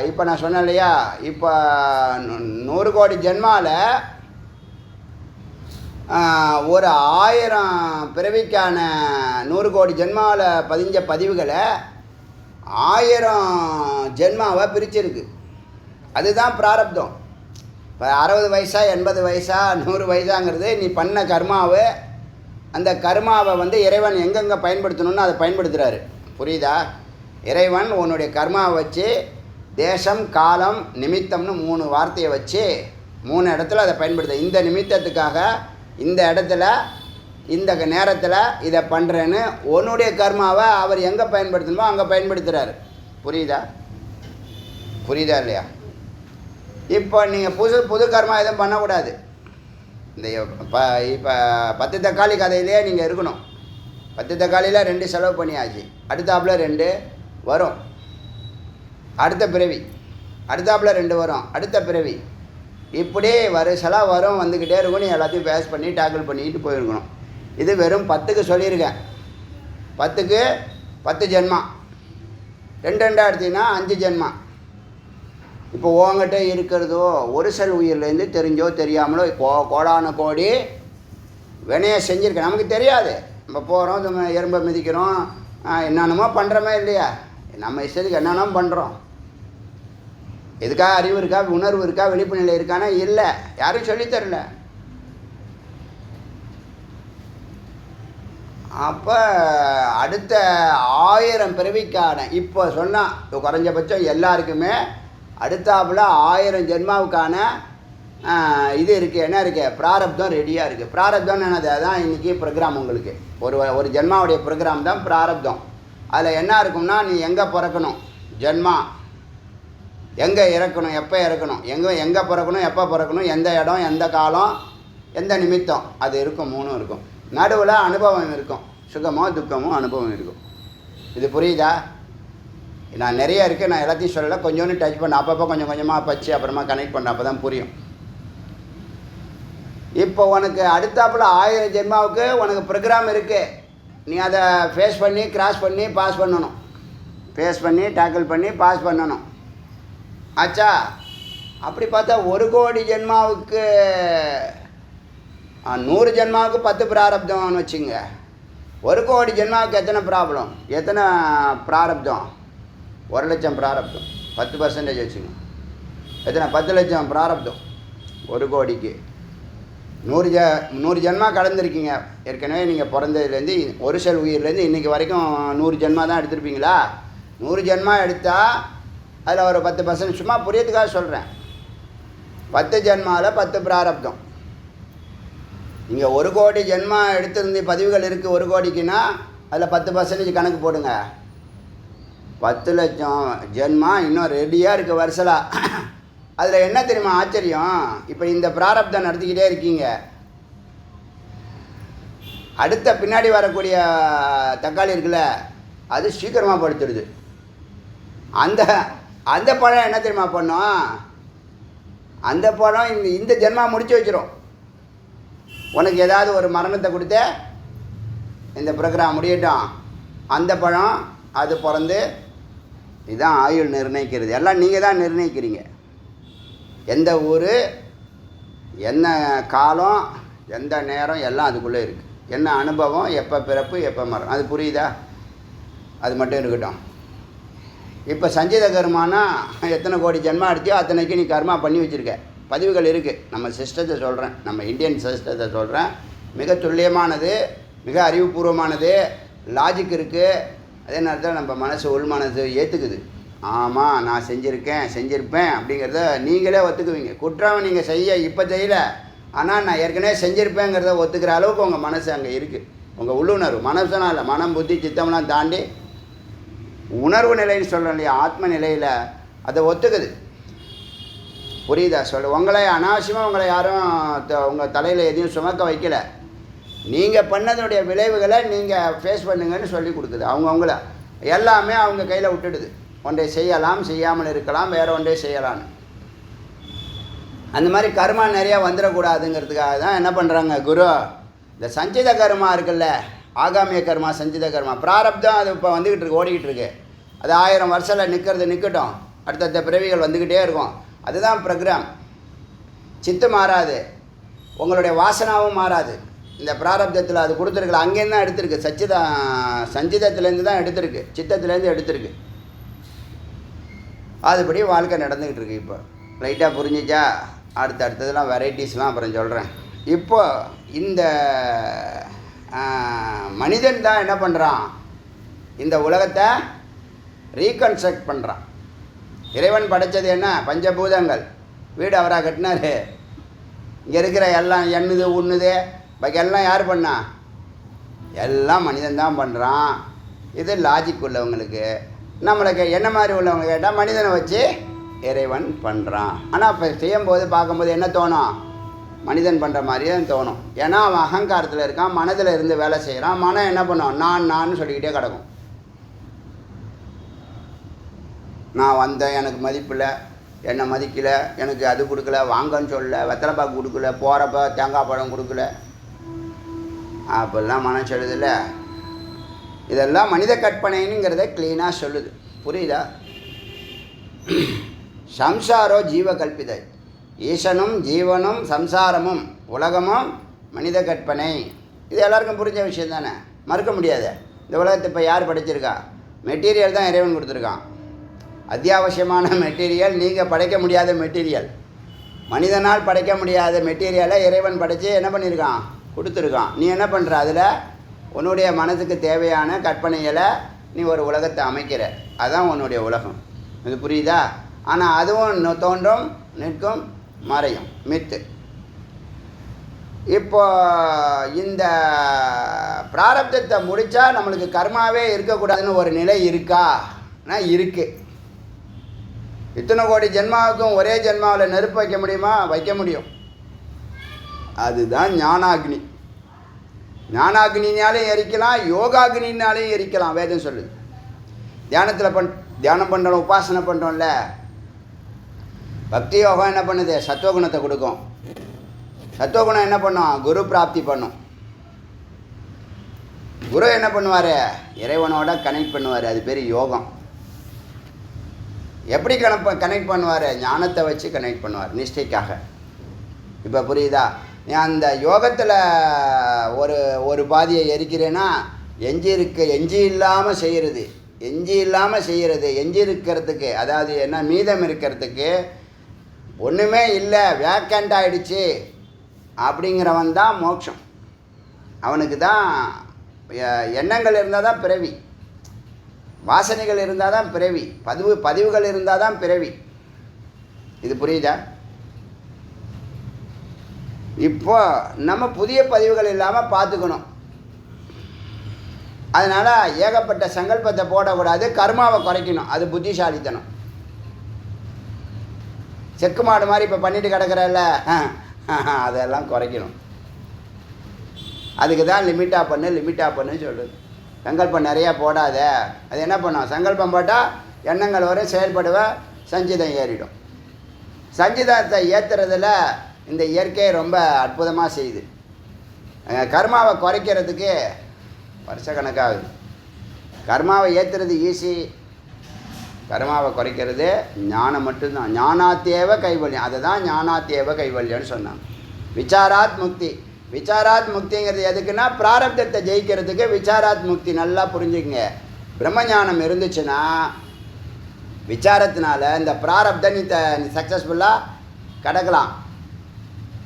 இப்போ நான் சொன்னேன் இல்லையா, இப்போ 100 கோடி ஜென்மாவில் ஒரு 1000 பிறவிக்கான 100 கோடி ஜென்மாவில் பதிஞ்ச பதிவுகளை 1000 ஜென்மாவை பிரிச்சிருக்கு. அதுதான் பிராரப்தம். இப்போ 60 வயசா 80 வயசா 100 வயசாங்கிறது நீ பண்ண கர்மாவை, அந்த கர்மாவை வந்து இறைவன் எங்கெங்கே பயன்படுத்தணும்னு அதை பயன்படுத்துகிறாரு. புரியுதா? இறைவன் உன்னுடைய கர்மாவை வச்சு தேசம் காலம் நிமித்தம்னு 3 வார்த்தையை வச்சு 3 இடத்துல அதை பயன்படுத்த. இந்த நிமித்தத்துக்காக இந்த இடத்துல இந்த நேரத்தில் இதை பண்ணுறேன்னு உன்னுடைய கர்மாவை அவர் எங்கே பயன்படுத்தணுமோ அங்கே பயன்படுத்துகிறாரு. புரியுதா? புரியுதா இல்லையா? இப்போ நீங்கள் புது கர்மா எதுவும் பண்ணக்கூடாது. இந்த இப்போ 10 தக்காளி கதையிலே நீங்கள் இருக்கணும். 10 தக்காளியில் 2 செலவு பண்ணியாச்சு, அடுத்தாப்புல 2 வரும், அடுத்த பிறவி, அடுத்தாப்புல 2 வரும், அடுத்த பிறவி, இப்படி வருஷலாக வரும், வந்துக்கிட்டே இருக்கும். நீ எல்லாத்தையும் பேஸ் பண்ணி டேக்கிள் பண்ணிக்கிட்டு போயிருக்கணும். இது வெறும் 10க்கு சொல்லியிருக்கேன். 10க்கு 10 ஜென்மா, 2 எடுத்தீங்கன்னா 5 ஜென்மா. இப்போ உங்ககிட்ட இருக்கிறதோ ஒரு செல் உயிர்லேருந்து தெரிஞ்சோ தெரியாமலோ கோடான கோடி வினையை செஞ்சுருக்கேன். நமக்கு தெரியாது. நம்ம போகிறோம், எறும்பை மிதிக்கிறோம், என்னென்னமோ பண்ணுறோமே இல்லையா, நம்ம இஷ்டத்துக்கு என்னென்னமோ பண்ணுறோம். எதுக்காக அறிவு இருக்கா, உணர்வு இருக்கா, விழிப்பு நிலை இருக்கானா? இல்லை, யாரும் சொல்லித்தரல. அப்போ அடுத்த 1000 பிறவிக்கான இப்போ சொன்னால் குறைஞ்சபட்சம் எல்லாருக்குமே அடுத்தாப்புல 1000 ஜென்மாவுக்கான இது இருக்குது. என்ன இருக்குது? பிராரப்தம் ரெடியாக இருக்குது. பிராரப்தம்னு என்னது? அதான் இன்றைக்கி ப்ரோக்ராம். உங்களுக்கு ஒரு ஜென்மாவுடைய ப்ரோக்ராம் தான் பிராரப்தம். அதில் என்ன இருக்கும்னா, நீ எங்கே பிறக்கணும், ஜென்மா எங்கே இறக்கணும், எப்போ இறக்கணும், எங்கே பிறக்கணும், எப்போ பிறக்கணும், எந்த இடம், எந்த காலம், எந்த நிமித்தம், அது இருக்கும். 3 இருக்கும். நடுவில் அனுபவம் இருக்கும், சுகமோ துக்கமோ அனுபவம் இருக்கும். இது புரியுதா? நான் நிறைய இருக்குது, நான் எல்லாத்தையும் சொல்லலை, கொஞ்சோன்னு டச் பண்ண, அப்பப்போ கொஞ்சம் கொஞ்சமாக பச்சு அப்புறமா கனெக்ட் பண்ண, அப்போ தான் புரியும். இப்போ உனக்கு அடுத்தாப்புல 1000 ஜென்மாவுக்கு உனக்கு ப்ரோக்ராம் இருக்குது. நீ அதை ஃபேஸ் பண்ணி கிராஸ் பண்ணி பாஸ் பண்ணணும். ஃபேஸ் பண்ணி டேக்கிள் பண்ணி பாஸ் பண்ணணும். ஆச்சா? அப்படி பார்த்தா 1 கோடி ஜென்மாவுக்கு 100 ஜென்மாவுக்கு 10 பிராரப்தம்னு வச்சுங்க. 1 கோடி ஜென்மாவுக்கு எத்தனை ப்ராப்ளம், எத்தனை பிராரப்தம்? 1 லட்சம் பிராரப்தம். 10% வச்சுங்க. எத்தனை? 10 லட்சம் பிராரப்தம் 1 கோடிக்கு. 100 ஜென்மா கடந்திருக்கீங்க ஏற்கனவே. நீங்கள் பிறந்ததுலேருந்து ஒரு செல் உயிர்லேருந்து இன்றைக்கி வரைக்கும் 100 ஜென்மா தான் எடுத்திருப்பீங்களா? 100 ஜென்மா எடுத்தால் அதில் ஒரு 10%, சும்மா புரியத்துக்காக சொல்கிறேன், 10 ஜென்மாவில் 10 பிராரப்தம். நீங்கள் 1 கோடி ஜென்மா எடுத்திருந்து பதிவுகள் இருக்குது 1 கோடிக்குன்னா அதில் 10% கணக்கு போடுங்க. 10 லட்சம் ஜென்மா இன்னும் ரெடியாக இருக்குது வருஷலாக. அதில் என்ன தெரியுமா ஆச்சரியம்? இப்போ இந்த பிராரப்தம் நடத்திக்கிட்டே இருக்கீங்க. அடுத்த பின்னாடி வரக்கூடிய தக்காளி இருக்குல்ல, அது சீக்கிரமாக படுத்துடுது. அந்த பழம் என்ன தெரியுமா பண்ணும்? அந்த பழம் இந்த ஜென்மா முடிச்சு வச்சிரும். உனக்கு ஏதாவது ஒரு மரணத்தை கொடுத்து இந்த ப்ரோக்ராம் முடியட்டும், அந்த பழம் அது பிறந்து இதுதான் ஆயுள் நிர்ணயிக்கிறது. எல்லாம் நீங்கள் தான் நிர்ணயிக்கிறீங்க. எந்த ஊர், என்ன காலம், எந்த நேரம், எல்லாம் அதுக்குள்ளே இருக்குது. என்ன அனுபவம், எப்போ பிறப்பு, எப்போ மரணம், அது புரியுதா? அது மட்டும் இருக்கட்டும். இப்போ சஞ்சித கர்மானா எத்தனை கோடி ஜென்மா அடித்தியோ அத்தனைக்கு நீ கர்மா பண்ணி வச்சுருக்க. பதிவுகள் இருக்குது. நம்ம சிஸ்டத்தை சொல்கிறேன், நம்ம இந்தியன் சிஸ்டத்தை சொல்கிறேன். மிக துல்லியமானது, மிக அறிவுபூர்வமானது, லாஜிக் இருக்குது. அதே நேரத்தில் நம்ம மனசு உள் மனசு ஏற்றுக்குது. ஆமாம், நான் செஞ்சுருப்பேன் அப்படிங்கிறத நீங்களே ஒத்துக்குவீங்க. குற்றம் நீங்கள் இப்போ செய்யலை, ஆனால் நான் ஏற்கனவே செஞ்சுருப்பேங்கிறத ஒத்துக்கிற அளவுக்கு உங்கள் மனசு அங்கே இருக்குது. உங்கள் உள்ளுணர்வு, மனசுனா இல்லை, மனம் புத்தி சித்தம்லாம் தாண்டி உணர்வு நிலைன்னு சொல்கிறோம் இல்லையா, ஆத்ம நிலையில் அதை ஒத்துக்குது. புரியுதா? உங்களை அனாவசியமாக உங்களை யாரும் உங்கள் தலையில் எதையும் சுமக்க வைக்கலை. நீங்கள் பண்ணதனுடைய விளைவுகளை நீங்கள் ஃபேஸ் பண்ணுங்கன்னு சொல்லி கொடுக்குது. அவங்கவுங்கள எல்லாமே அவங்க கையில் விட்டுடுது. ஒன்றை செய்யலாம், செய்யாமல் இருக்கலாம், வேறு ஒன்றை செய்யலான்னு. அந்த மாதிரி கர்மா நிறையா வந்துடக்கூடாதுங்கிறதுக்காக தான் என்ன பண்ணுறாங்க குரு, இந்த சஞ்சித கர்மா இருக்குல்ல, ஆகாமிய கர்மா, சஞ்சித கர்மா, பிராரப்தம் அது இப்போ வந்துக்கிட்டு இருக்கு, ஓடிக்கிட்டு இருக்கு. அது 1000 வருஷத்தில் நிற்கட்டும், அடுத்தடுத்த பிறவிகள் வந்துக்கிட்டே இருக்கும். அதுதான் ப்ரோக்ராம். சித்து மாறாது, உங்களுடைய வாசனாவும் மாறாது. இந்த பிராரப்தத்தில் அது கொடுத்துருக்கல, அங்கேருந்து தான் எடுத்திருக்கு. சஞ்சிதத்துலேருந்து தான் எடுத்திருக்கு, சித்தத்துலேருந்து எடுத்திருக்கு. அதுபடி வாழ்க்கை நடந்துக்கிட்டு இருக்கு. இப்போ லைட்டாக புரிஞ்சிச்சா? அடுத்ததெல்லாம் வெரைட்டிஸ்லாம் அப்புறம் சொல்கிறேன். இப்போ இந்த மனிதன் தான் என்ன பண்ணுறான், இந்த உலகத்தை ரீகன்ஸ்ட்ரக்ட் பண்ணுறான். இறைவன் படைத்தது என்ன? பஞ்சபூதங்கள். வீடு அவராக கட்டினார். இங்கே இருக்கிற எல்லாம் எண்ணுது உண்ணுது, பாக்கி எல்லாம் யார் பண்ணா? எல்லாம் மனிதன் தான் பண்ணுறான். இது லாஜிக் உள்ளவங்களுக்கு. நம்மளுக்கு என்ன மாதிரி உள்ளவங்க கேட்டால் மனிதனை வச்சு இறைவன் பண்ணுறான். ஆனால் இப்போ செய்யும்போது பார்க்கும்போது என்ன தோணும்? மனிதன் பண்ணுற மாதிரியே தான் தோணும். ஏன்னா அவன் அகங்காரத்தில் இருக்கான், மனதில் இருந்து வேலை செய்கிறான். மனம் என்ன பண்ணும்? நான் சொல்லிக்கிட்டே கிடக்கும். நான் வந்தேன், எனக்கு மதிப்பில்லை, என்னை மதிக்கலை, எனக்கு அது கொடுக்கல, வாங்கன்னு சொல்லலை, வெத்தலைப்பாக்கு கொடுக்கல, போகிறப்ப தேங்காய் பழம் கொடுக்கல, அப்பெல்லாம் மனம் சொல்லுதில்ல. இதெல்லாம் மனித கற்பனைங்கிறத க்ளீனாக சொல்லுது. புரியுதா? சம்சாரோ ஜீவ கல்பிதை. ஈசனும் ஜீவனும் சம்சாரமும் உலகமும் மனித கற்பனை. இது எல்லாருக்கும் புரிஞ்ச விஷயம் தானே, மறுக்க முடியாது. இந்த உலகத்தை இப்போ யார் படைச்சிருக்கா? மெட்டீரியல் தான் இறைவன் கொடுத்துருக்கான். அத்தியாவசியமான மெட்டீரியல், நீங்கள் படைக்க முடியாத மெட்டீரியல், மனிதனால் படைக்க முடியாத மெட்டீரியலை இறைவன் படைத்து என்ன பண்ணியிருக்கான்? கொடுத்துருக்கான். நீ என்ன பண்ணுற? அதில் உன்னுடைய மனதுக்கு தேவையான கற்பனைகளை நீ ஒரு உலகத்தை அமைக்கிற. அதுதான் உன்னுடைய உலகம். இது புரியுதா? ஆனால் அதுவும் தோன்றும், நிற்கும், மறையும், மித்து. இப்போ இந்த பிராரப்தத்தை முடித்தா நம்மளுக்கு கர்மாவே இருக்கக்கூடாதுன்னு ஒரு நிலை இருக்கான்னா இருக்குது. இத்தனை கோடி ஜென்மாவுக்கும் ஒரே ஜென்மாவில் நெருப்பு வைக்க முடியுமா? வைக்க முடியும். அதுதான் ஞானாக்னி. ஞானாக்னினாலையும் எரிக்கலாம், யோகாக்னினாலையும் எரிக்கலாம். வேதம் சொல்லுது. தியானம் பண்ணுறோம், உபாசனை பண்ணுறோம்ல, பக்தி யோகம் என்ன பண்ணுது? சத்துவகுணத்தை கொடுக்கும். சத்துவகுணம் என்ன பண்ணும்? குரு பிராப்தி பண்ணும். குரு என்ன பண்ணுவார்? இறைவனோட கனெக்ட் பண்ணுவார். அது பேர் யோகம். எப்படி கனெக்ட் பண்ணுவார்? ஞானத்தை வச்சு கனெக்ட் பண்ணுவார், நிஷ்டைக்காக. இப்போ புரியுதா? அந்த யோகத்தில் ஒரு பாதியை எரிக்கிறேன்னா எஞ்சி இல்லாமல் செய்கிறது, எஞ்சி இருக்கிறதுக்கு, அதாவது என்ன, மீதம் இருக்கிறதுக்கு ஒன்றுமே இல்லை, வேக்கண்ட் ஆகிடுச்சு அப்படிங்கிறவன் தான் மோட்சம். அவனுக்கு தான் எண்ணங்கள் இருந்தால் தான் பிறவி, வாசனைகள் இருந்தால் தான் பிறவி, பதிவுகள் இருந்தால் தான் பிறவி. இது புரியுதா? இப்போ நம்ம புதிய பதிவுகள் இல்லாமல் பார்த்துக்கணும். அதனால் ஏகப்பட்ட சங்கல்பத்தை போடக்கூடாது, கர்மாவை குறைக்கணும். அது புத்திசாலித்தனம். செக்கு மாடு மாதிரி இப்போ பண்ணிட்டு கிடக்கிறல்ல, அதெல்லாம் குறைக்கணும். அதுக்கு தான் லிமிட்டாக பண்ணு சொல்லுது. சங்கல்பம் நிறையா போடாத. அது என்ன பண்ணும்? சங்கல்பம் போட்டால் எண்ணங்கள் வரும், செயல்படுவ, சஞ்சிதம் ஏறிடும். சஞ்சிதத்தை ஏற்றுறதுல இந்த இயற்கையை ரொம்ப அற்புதமாக செய்யுது. கர்மாவை குறைக்கிறதுக்கு வருஷக்கணக்காகுது. கர்மாவை ஏற்றுறது ஈஸி, கர்மாவை குறைக்கிறது ஞானம் மட்டும்தான். ஞானாத்தேவ கைவல்யம், அதை தான் ஞானாத்தேவ கைவல்யம்னு சொன்னாங்க. விசாராத் முக்தி. விசாராத் முக்திங்கிறது எதுக்குன்னா பிராரப்தத்தை ஜெயிக்கிறதுக்கு விசாராத் முக்தி. நல்லா புரிஞ்சுக்கங்க. பிரம்மஞானம் இருந்துச்சுன்னா விசாரத்தினால இந்த பிராரப்தை நீ சக்ஸஸ்ஃபுல்லாக கடக்கலாம்.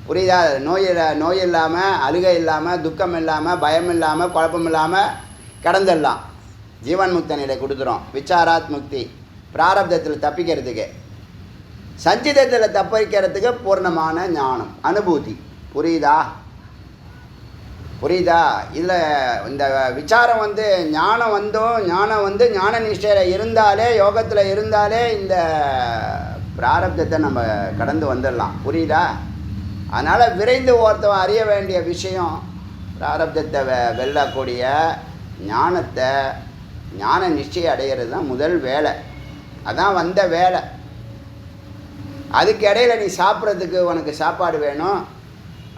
புரியுதா? நோய் இல்லாமல், அழுகை இல்லாமல், துக்கம் இல்லாமல், பயம் இல்லாமல், குழப்பம் இல்லாமல் கடந்துடலாம். ஜீவன் முக்த நிலை கொடுத்துரும் விசாராத் முக்தி. பிராரப்தத்தில் தப்பிக்கிறதுக்கு, சஞ்சிதத்தில் தப்பிக்கிறதுக்கு பூர்ணமான ஞானம், அனுபூதி. புரியுதா? இதில் இந்த விசாரம் ஞானம் ஞான நிஷ்டையில் இருந்தாலே, யோகத்தில் இருந்தாலே இந்த பிராரப்தத்தை நம்ம கடந்து வந்துடலாம். புரியுதா? அதனால் விரைந்து ஒருத்தவன் அறிய வேண்டிய விஷயம் பிராரப்தத்தை வெல்லக்கூடிய ஞானத்தை, ஞான நிச்சயம் அடைகிறது தான் முதல் வேலை. அதான் வந்த வேலை. அதுக்கு இடையில நீ சாப்பிட்றதுக்கு உனக்கு சாப்பாடு வேணும்,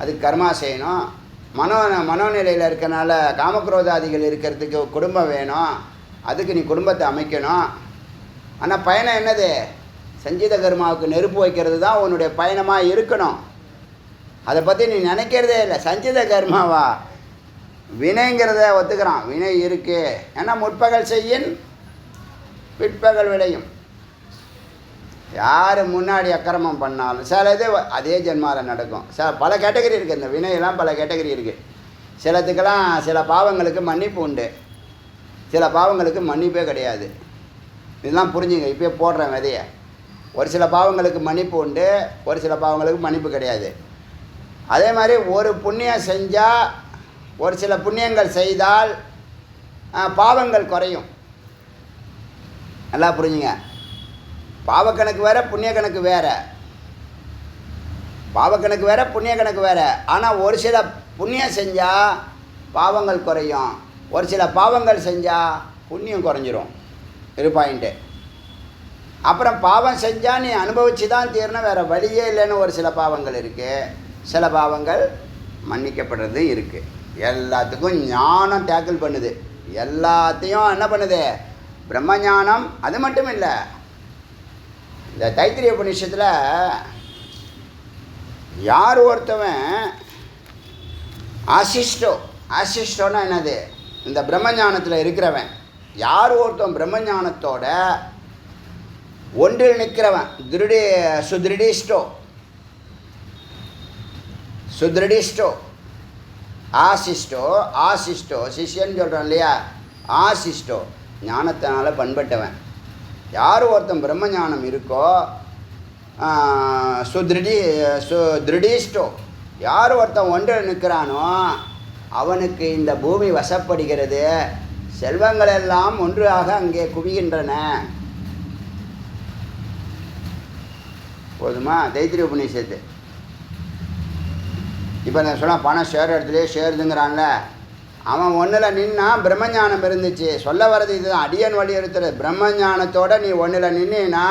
அதுக்கு கர்மா செய்யணும். மனோநிலையில் இருக்கனால காமக்ரோதாதிகள் இருக்கிறதுக்கு குடும்பம் வேணும், அதுக்கு நீ குடும்பத்தை அமைக்கணும். ஆனால் பயணம் என்னது? சஞ்சித கர்மாவுக்கு நெருப்பு வைக்கிறது தான் உன்னுடைய பயணமாக இருக்கணும். அதை பற்றி நீ நினைக்கிறதே இல்லை. சஞ்சித கர்மாவா? வினைங்கிறத ஒத்துக்கிறான். வினை இருக்குது. ஏன்னா முற்பகல் செய்யின் பிற்பகல் விளையும். யார் முன்னாடி அக்கிரமம் பண்ணாலும் சில இது அதே ஜென்மாவில் நடக்கும். பல கேட்டகரி இருக்குது. இந்த வினையெல்லாம் பல கேட்டகரி இருக்குது. சிலத்துக்கெல்லாம் சில பாவங்களுக்கு மன்னிப்பு உண்டு, சில பாவங்களுக்கு மன்னிப்பே கிடையாது. இதெல்லாம் புரிஞ்சுங்க. இப்போயே போடுறேன் விதையை. ஒரு சில பாவங்களுக்கு மன்னிப்பு உண்டு, ஒரு சில பாவங்களுக்கு மன்னிப்பு கிடையாது. அதே மாதிரி ஒரு புண்ணியம் செஞ்சால், ஒரு சில புண்ணியங்கள் செய்தால் பாவங்கள் குறையும். நல்லா புரிஞ்சுங்க. பாவக்கணக்கு வேறு, புண்ணிய கணக்கு வேறு. பாவக்கணக்கு வேறு, புண்ணிய கணக்கு வேறு. ஆனால் ஒரு சில புண்ணியம் செஞ்சால் பாவங்கள் குறையும், ஒரு சில பாவங்கள் செஞ்சால் புண்ணியம் குறைஞ்சிரும். இது பாயிண்ட்டு. அப்புறம் பாவம் செஞ்சால் நீ அனுபவித்து தான் தீரணும், வேறு வழியே இல்லைன்னு ஒரு சில பாவங்கள் இருக்குது. சில பாவங்கள் மன்னிக்கப்படுறது இருக்குது. எல்லாத்துக்கும் ஞானம் டேக்கிள் பண்ணுது. எல்லாத்தையும் என்ன பண்ணுது? பிரம்மஞானம். அது மட்டும் இல்லை, இந்த தைத்திரிய உபநிஷத்தில் யார் ஒருத்தவன் ஆசிஷ்டோன்னா என்னது? இந்த பிரம்மஞானத்தில் இருக்கிறவன் யார் ஒருத்தவன் பிரம்மஞானத்தோட ஒன்றில் நிற்கிறவன் சுத்ரிடிஷ்டோ ஆசிஷ்டோ சிஷ்யன்னு சொல்கிறோம் இல்லையா? ஆசிஷ்டோ ஞானத்தினால் பண்பட்டவன். யார் ஒருத்தன் பிரம்மஞானம் இருக்கோ, சுத்ரிடிஷ்டோ யார் ஒருத்தன் ஒன்றில் நிற்கிறானோ அவனுக்கு இந்த பூமி வசப்படுகிறது. செல்வங்கள் எல்லாம் ஒன்றாக அங்கே குவிகின்றன. போதுமா? தைத்திரிய உபநிஷத்து. இப்போ நான் சொன்ன பணம் ஷேர் இடத்துலேயே ஷேருதுங்கிறான்ல, அவன் ஒன்றில் நின்னா பிரம்மஞானம் இருந்துச்சு. சொல்ல வர்றது இதுதான், அடியன் வலியுறுத்துறது. பிரம்மஞானத்தோடு நீ ஒன்றில் நின்னா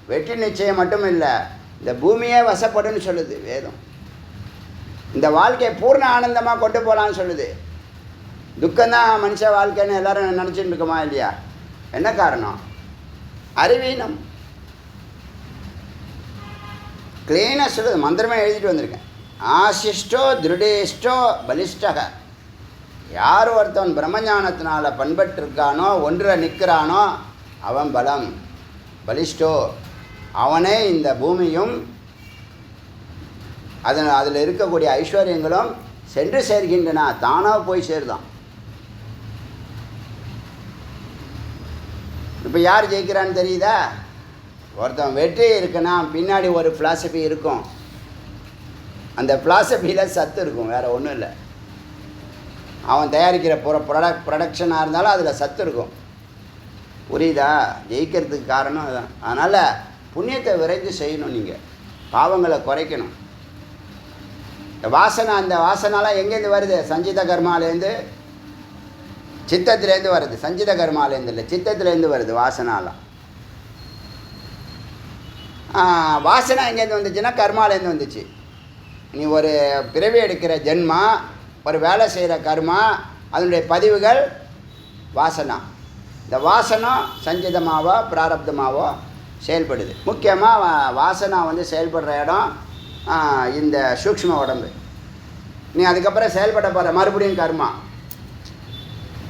வெற்றி நிச்சயம் மட்டும் இல்லை, இந்த பூமியே வசப்படுன்னு சொல்லுது வேதம். இந்த வாழ்க்கையை பூர்ண ஆனந்தமாக கொண்டு போகலான்னு சொல்லுது. துக்கம்தான் மனுஷ வாழ்க்கைன்னு எல்லோரும் நினச்சிட்டு இருக்கோமா இல்லையா? என்ன காரணம்? அறிவீனம். க்ளீனாக சொல்லுது. மந்திரமே எழுதிட்டு வந்திருக்கேன். ஆசிஷ்டோ திருடேஷ்டோ பலிஷ்டக. யார் ஒருத்தவன் பிரம்மஞானத்தினால் பண்பட்டிருக்கானோ, ஒன்றில் நிற்கிறானோ அவன் பலம். பலிஷ்டோ அவனே இந்த பூமியும் அதில் இருக்கக்கூடிய ஐஸ்வர்யங்களும் சென்று சேர்கின்றன. தானாக போய் சேருதான். இப்போ யார் ஜெயிக்கிறான்னு தெரியுதா? ஒருத்தன் வெற்றி இருக்குன்னா பின்னாடி ஒரு ஃபிலாசபி இருக்கும். அந்த ஃபிலாசபியில் சத்து இருக்கும், வேறு ஒன்றும் இல்லை. அவன் தயாரிக்கிற ப்ரொடக்ஷனாக இருந்தாலும் அதில் சத்து இருக்கும். புரியுதா? ஜெயிக்கிறதுக்கு காரணம் அதுதான். அதனால் புண்ணியத்தை விரைந்து செய்யணும். நீங்கள் பாவங்களை குறைக்கணும். வாசனை, அந்த வாசனாலாம் எங்கேருந்து வருது? சஞ்சித கர்மாலேருந்து, சித்தத்துலேருந்து வருது. சஞ்சித கர்மாலேருந்து இல்லை, சித்தத்துலேருந்து வருது வாசனாலாம். வாசனை எங்கேருந்து வந்துச்சுன்னா கர்மாலேருந்து வந்துச்சு. நீ ஒரு பிறவி எடுக்கிற ஜென்மா, ஒரு வேலை செய்கிற கர்மா, அதனுடைய பதிவுகள் வாசனா. இந்த வாசனம் சஞ்சிதமாவோ பிராரப்தமாவோ செயல்படுது. முக்கியமாக வாசனா வந்து செயல்படுற இடம் இந்த சூக்ஷ்ம உடம்பு. நீ அதுக்கப்புறம் செயல்பட போகிற மறுபடியும் கர்மா.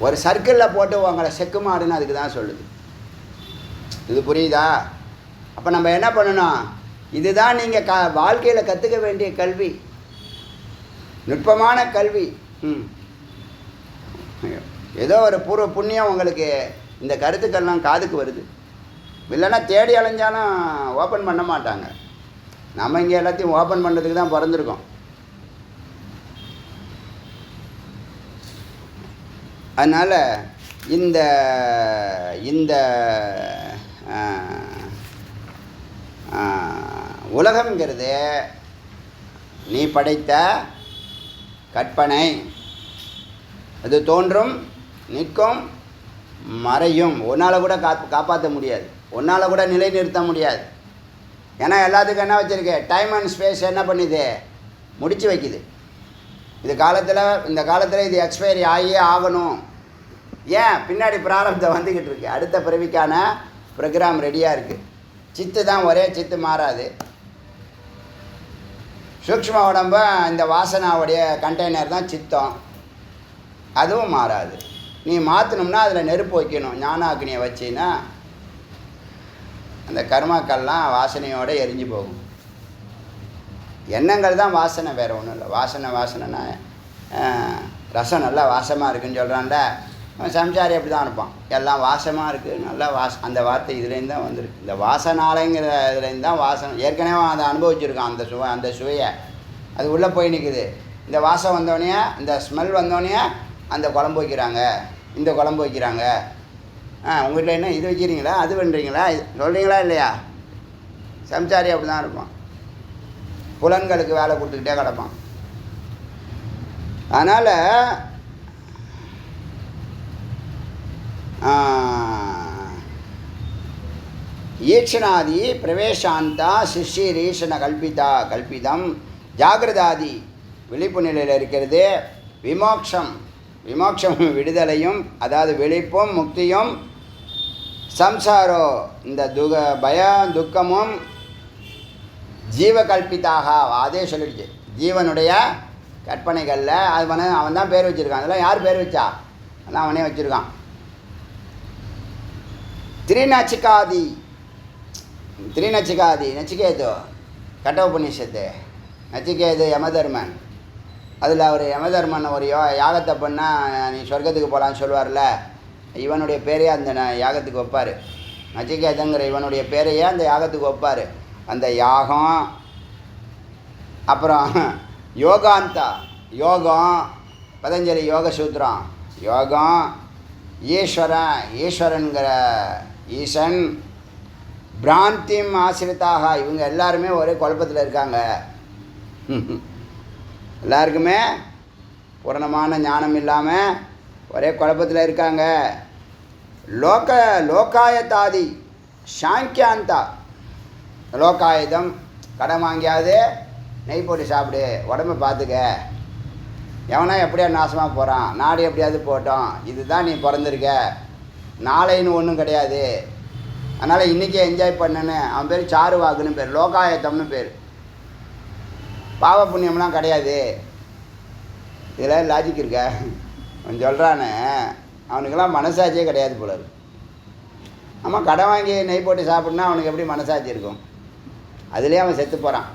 ஒரு சர்க்கிளில் போட்டு உங்களை செக்குமாறுன்னு அதுக்கு தான் சொல்லுது. இது புரியுதா? அப்போ நம்ம என்ன பண்ணணும்? இதுதான் நீங்கள் வாழ்க்கையில் கற்றுக்க வேண்டிய கல்வி, நுட்பமான கல்வி. ஏதோ ஒரு பூர்வ புண்ணியம் உங்களுக்கு இந்த கருத்துக்கள்லாம் காதுக்கு வருது. இல்லைன்னா தேடி அலைஞ்சாலும் ஓப்பன் பண்ண மாட்டாங்க. நம்ம இங்கே எல்லாத்தையும் ஓப்பன் பண்ணுறதுக்கு தான் பிறந்திருக்கோம். அதனால் இந்த இந்த உலகம்ங்கிறது நீ படைத்த கற்பனை. அது தோன்றும், நிற்கும், மறையும். உன்னால் கூட காப்பாற்ற முடியாது, உன்னால் கூட நிலைநிறுத்த முடியாது. ஏன்னா எல்லாத்துக்கும் என்ன வச்சுருக்கு? டைம் அண்ட் ஸ்பேஸ் என்ன பண்ணுது? முடித்து வைக்குது. இந்த காலத்தில் இது எக்ஸ்பைரி ஆகியே ஆகணும். ஏன்? பின்னாடி பிராரப்தம் வந்துக்கிட்டு இருக்கு. அடுத்த பிறவிக்கான ப்ரோக்ராம் ரெடியாக இருக்குது. சித்து தான் ஒரே சித்து, மாறாது. சூக்ஷ்ம உடம்ப இந்த வாசனாவுடைய கண்டெய்னர் தான் சித்தம், அதுவும் மாறாது. நீ மாற்றணும்னா அதில் நெருப்பு வைக்கணும். ஞானாக்னியை வச்சின்னா அந்த கர்மாக்கள்லாம் வாசனையோடு எரிஞ்சு போகும். எண்ணங்கள் தான் வாசனை, வேறு ஒன்றும் இல்லை. வாசனைனா ரசம் நல்லா வாசமாக இருக்குதுன்னு சொல்கிறான்ல, சம்சாரி அப்படி தான் இருப்பான். எல்லாம் வாசமாக இருக்குது, நல்லா அந்த வார்த்தை இதுலேருந்து தான் வந்திருக்கு. இந்த வாசனாலைங்கிற இதுலேருந்து தான் வாசனை. ஏற்கனவே அதை அனுபவிச்சிருக்கான் அந்த சுவையை. அது உள்ளே போய் நிற்குது. இந்த வாசம் வந்தோடனே, இந்த ஸ்மெல் வந்தோடனே அந்த குழம்பு வைக்கிறாங்க, இந்த குழம்பு வைக்கிறாங்க. உங்கள் வீட்டில் என்ன இது வைக்கிறீங்களா, அது பண்ணுறீங்களா, சொல்கிறீங்களா இல்லையா? சம்சாரி அப்படி தான் இருப்பான். புலன்களுக்கு வேலை கொடுத்துக்கிட்டே கிடப்பான். அதனால் ஈக்ஷணாதி பிரவேசாந்தா சிஷிரீஷண கல்பிதம் ஜாகிரதாதி விழிப்பு நிலையில் இருக்கிறது. விமோக்ஷம் விடுதலையும், அதாவது விழிப்பும் முக்தியும், சம்சாரோ இந்த பயம் துக்கமும் ஜீவகல்பிதாக. அதே சொல்லிடுச்சு, ஜீவனுடைய கற்பனைகளில். அவன் தான் பேர் வச்சுருக்கான். அதெல்லாம் யார் பேர் வச்சா? அதெல்லாம் அவனே வச்சுருக்கான். திரிநச்சிகாதி நச்சிகேது கட்டோபனிஷத்து. நச்சிகேது யமதர்மன். அதில் அவர் யமதர்மன் ஒரு யாகத்தை பண்ணால் நீ சொர்க்கத்துக்கு போகலான்னு சொல்லுவார்ல, இவனுடைய பேரையே அந்த யாகத்துக்கு வைப்பார். நச்சிகேதங்கிற இவனுடைய பேரையே அந்த யாகத்துக்கு வைப்பார். அந்த யாகம், அப்புறம் யோகம், பதஞ்சலி யோக சூத்திரம், யோகம், ஈஸ்வரன்கிற ஈசன், பிராந்திம் ஆசிரித்தாக. இவங்க எல்லாருமே ஒரே குழப்பத்தில் இருக்காங்க. எல்லாருக்குமே பூரணமான ஞானம் இல்லாமல் ஒரே குழப்பத்தில் இருக்காங்க. லோகாயத்தாதி சாங்கியாந்தா. லோகாயுதம், கடன் வாங்கியாவது நெய் போட்டு சாப்பிடு, உடம்பை பார்த்துக்க. எவனா எப்படியா நாசமாக போகிறான், நாடு எப்படியாவது போட்டோம், இதுதான் நீ பிறந்திருக்க, நாளைன்னு ஒன்றும் கிடையாது. அதனால் இன்றைக்கி என்ஜாய் பண்ணுன்னு. அவன் பேர் சாருவாகுன்னு பேர், லோகாயத்தம்னு பேர். பாவ புண்ணியம்லாம் கிடையாது. இதில் லாஜிக் இருக்க? அவன் சொல்கிறானே, அவனுக்கெல்லாம் மனசாட்சியே கிடையாது போல இருக்கு. ஆமாம், கடன் வாங்கி நெய் போட்டு சாப்பிட்னா அவனுக்கு எப்படி மனசாட்சி இருக்கும்? அதுலேயே அவன் செத்து போகிறான்.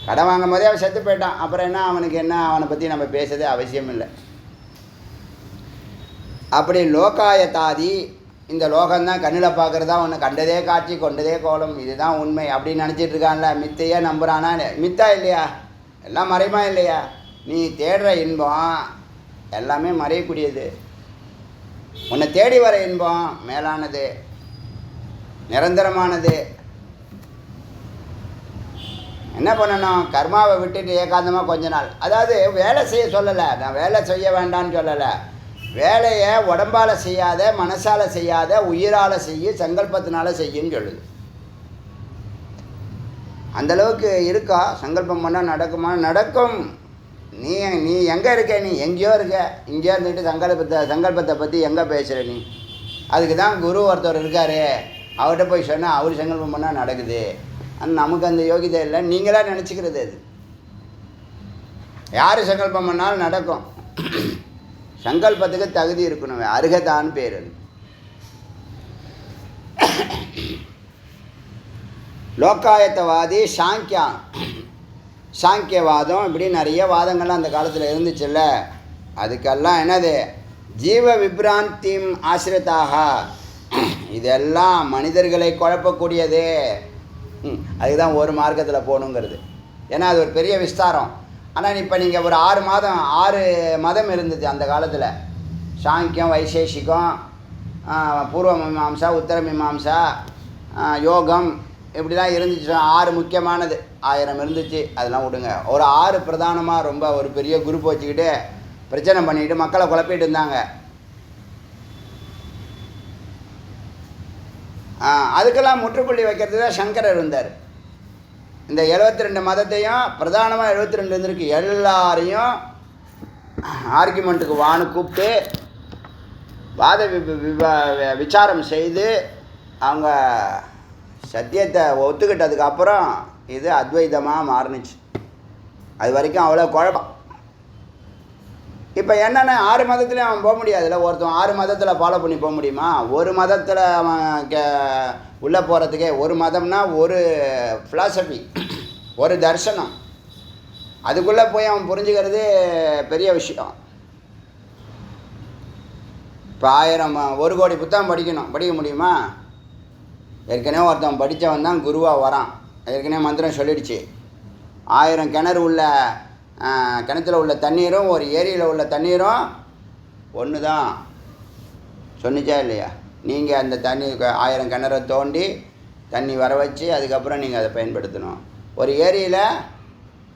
கடன் வாங்கும் போதே அவன் செத்து போயிட்டான். அப்புறம் என்ன அவனுக்கு என்ன? அவனை பற்றி நம்ம பேசுறதே அவசியம் இல்லை. அப்படி லோகாயத்தாதி, இந்த லோகம்தான் கண்ணில் பார்க்குறதா ஒன்று, கண்டதே காட்சி கொண்டதே கோலம், இதுதான் உண்மை அப்படின்னு நினச்சிட்டு இருக்கான்ல. மித்தையே நம்புகிறானா? மித்தா இல்லையா? எல்லாம் மறைமா இல்லையா? நீ தேடுற இன்பம் எல்லாமே மறையக்கூடியது. உன்னை தேடி வர இன்பம் மேலானது, நிரந்தரமானது. என்ன பண்ணணும்? கர்மாவை விட்டுட்டு ஏகாந்தமாக கொஞ்ச நாள், அதாவது வேலை செய்ய சொல்லலை, நான் வேலை செய்ய வேண்டான்னு சொல்லலை. வேலையை உடம்பால் செய்யாத, மனசால் செய்யாத, உயிரால் செய்ய, சங்கல்பத்தினால செய்யுன்னு சொல்லுது. அந்தளவுக்கு இருக்கா? சங்கல்பம் பண்ணால் நடக்குமா? நடக்கும். நீ நீ எங்கே இருக்க? நீ எங்கேயோ இருக்க. இங்கேயோ இருந்துட்டு சங்கல்பத்தை பற்றி எங்கே பேசுகிற நீ? அதுக்கு தான் குரு ஒருத்தர் இருக்கார், அவர்கிட்ட போய் சொன்னால் அவர் சங்கல்பம் பண்ணால் நடக்குது. ஆனால் நமக்கு அந்த யோகிதை இல்லை. நீங்களாக நினச்சிக்கிறது. அது யார் சங்கல்பம் பண்ணாலும் நடக்கும். சங்கல்பத்துக்கு தகுதி இருக்கணும், அருகதான்னு பேர். அது லோக்காயத்தவாதி, சாங்கியவாதம், இப்படி நிறைய வாதங்கள்லாம் அந்த காலத்தில் இருந்துச்சுல்ல. அதுக்கெல்லாம் என்னது? ஜீவ விப்ராந்திம் ஆசிரிதாக. இதெல்லாம் மனிதர்களை குழப்பக்கூடியது. அதுதான் ஒரு மார்க்கத்தில் போகணுங்கிறது. ஏன்னா அது ஒரு பெரிய விஸ்தாரம். ஆனால் இப்போ நீங்கள் ஒரு 6 மதம் இருந்துச்சு அந்த காலத்தில். சாங்கியம், வைசேஷிகம், பூர்வ மீமாம்சா, உத்தர மீமாம்சா, யோகம், இப்படிலாம் இருந்துச்சு. 6 முக்கியமானது. 1000 இருந்துச்சு. அதெல்லாம் விடுங்க. ஒரு 6 பிரதானமாக ரொம்ப ஒரு பெரிய குரூப் வச்சுக்கிட்டு பிரச்சனை பண்ணிக்கிட்டு மக்களை குழப்பிட்டு இருந்தாங்க. அதுக்கெல்லாம் முற்றுப்புள்ளி வைக்கிறது தான் சங்கரர் இருந்தார். இந்த 72 மதத்தையும் பிரதானமாக 72 இருந்திருக்கு. எல்லாரையும் ஆர்கியூமெண்ட்டுக்கு வான்னு கூப்பிட்டு வாத விசாரம் செய்து அவங்க சத்தியத்தை ஒத்துக்கிட்டதுக்கப்புறம் இது அத்வைதமாக மாறுனுச்சு. அது வரைக்கும் அவ்வளோ குழப்பம். இப்போ என்னென்ன 6 மதத்துலேயும் அவன் போக முடியாதுல்ல. ஒருத்தன் 6 மதத்தில் ஃபாலோ பண்ணி போக முடியுமா? ஒரு மதத்தில் அவன் உள்ளே போகிறதுக்கே, ஒரு மதம்னா ஒரு ஃபிலாசபி, ஒரு தர்சனம், அதுக்குள்ளே போய் அவன் புரிஞ்சுக்கிறது பெரிய விஷயம். இப்போ 1 கோடி புத்தகம் படிக்க முடியுமா? ஏற்கனவே ஒருத்தன் படித்தவன் தான் குருவாக வரான். ஏற்கனவே மந்திரம் சொல்லிடுச்சு. 1000 கிணத்துல உள்ள தண்ணீரும் ஒரு ஏரியில் உள்ள தண்ணீரும் ஒன்று தான் சொன்னிச்சா இல்லையா? நீங்கள் அந்த தண்ணி 1000 கிணறை தோண்டி தண்ணி வர வச்சு அதுக்கப்புறம் நீங்கள் அதை பயன்படுத்தணும். ஒரு ஏரியில்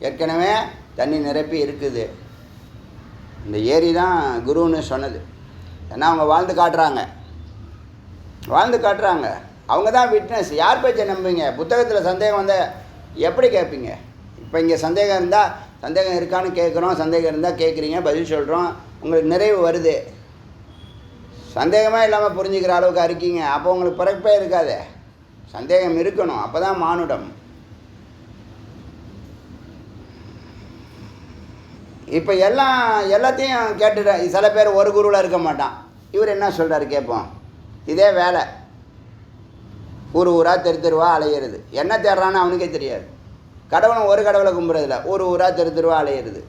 ஏற்கனவே தண்ணி நிரப்பி இருக்குது. இந்த ஏரி தான் குருன்னு சொன்னது. ஏன்னா அவங்க வாழ்ந்து காட்டுறாங்க. அவங்க தான் விட்னஸ். யார் பேச்சை நம்புவீங்க? புத்தகத்தில் சந்தேகம் வந்தால் எப்படி கேட்பீங்க? இப்போ இங்கே சந்தேகம் இருக்கான்னு கேட்குறோம். சந்தேகம் இருந்தால் கேட்குறீங்க, பதில் சொல்கிறோம், உங்களுக்கு நிறைவு வருது. சந்தேகமாக இல்லாமல் புரிஞ்சுக்கிற அளவுக்கு இருக்கீங்க. அப்போ உங்களுக்கு பிறப்பே இருக்காது. சந்தேகம் இருக்கணும். அப்போ தான் மானுடம். இப்போ எல்லாத்தையும் கேட்டுட. சில பேர் ஒரு குருவில் இருக்க மாட்டான். இவர் என்ன சொல்கிறாரு கேட்போம். இதே வேலை. ஊராக தெருவா அலையிறது. என்ன தேடுறான்னு அவனுக்கே தெரியாது. கடவுளும் ஒரு கடவுளை கும்புறதில்ல. ஊராக தெருவா அலையிறது.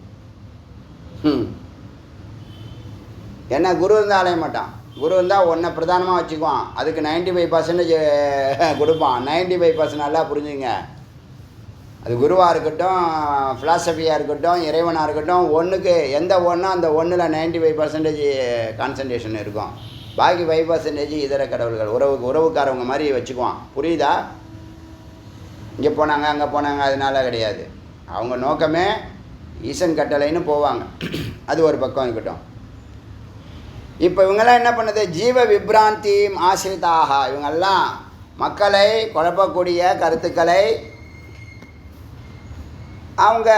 என்ன குரு இருந்தால் அலைய மாட்டான். குரு இருந்தால் ஒன்றை பிரதானமாக வச்சுக்குவான். அதுக்கு 95% கொடுப்பான். 95% நல்லா புரிஞ்சுங்க. அது குருவாக இருக்கட்டும், ஃபிலாசபியாக இருக்கட்டும், இறைவனாக இருக்கட்டும், ஒன்றுக்கு எந்த ஒன்றோ அந்த ஒன்றில் 95% கான்சன்ட்ரேஷன் இருக்கும். பாக்கி 5% இதர கடவுள்கள், உறவுக்காரவங்க மாதிரி வச்சுக்குவான். புரியுதா? இங்கே போனாங்க அங்கே போனாங்க அதனால கிடையாது. அவங்க நோக்கமே ஈசன் கட்டளைன்னு போவாங்க. அது ஒரு பக்கம் இருக்கட்டும். இப்போ இவங்கெல்லாம் என்ன பண்ணுது? ஜீவ விப்ராந்தி ஆசிரிதாக. இவங்கெல்லாம் மக்களை குழப்பக்கூடிய கருத்துக்களை அவங்க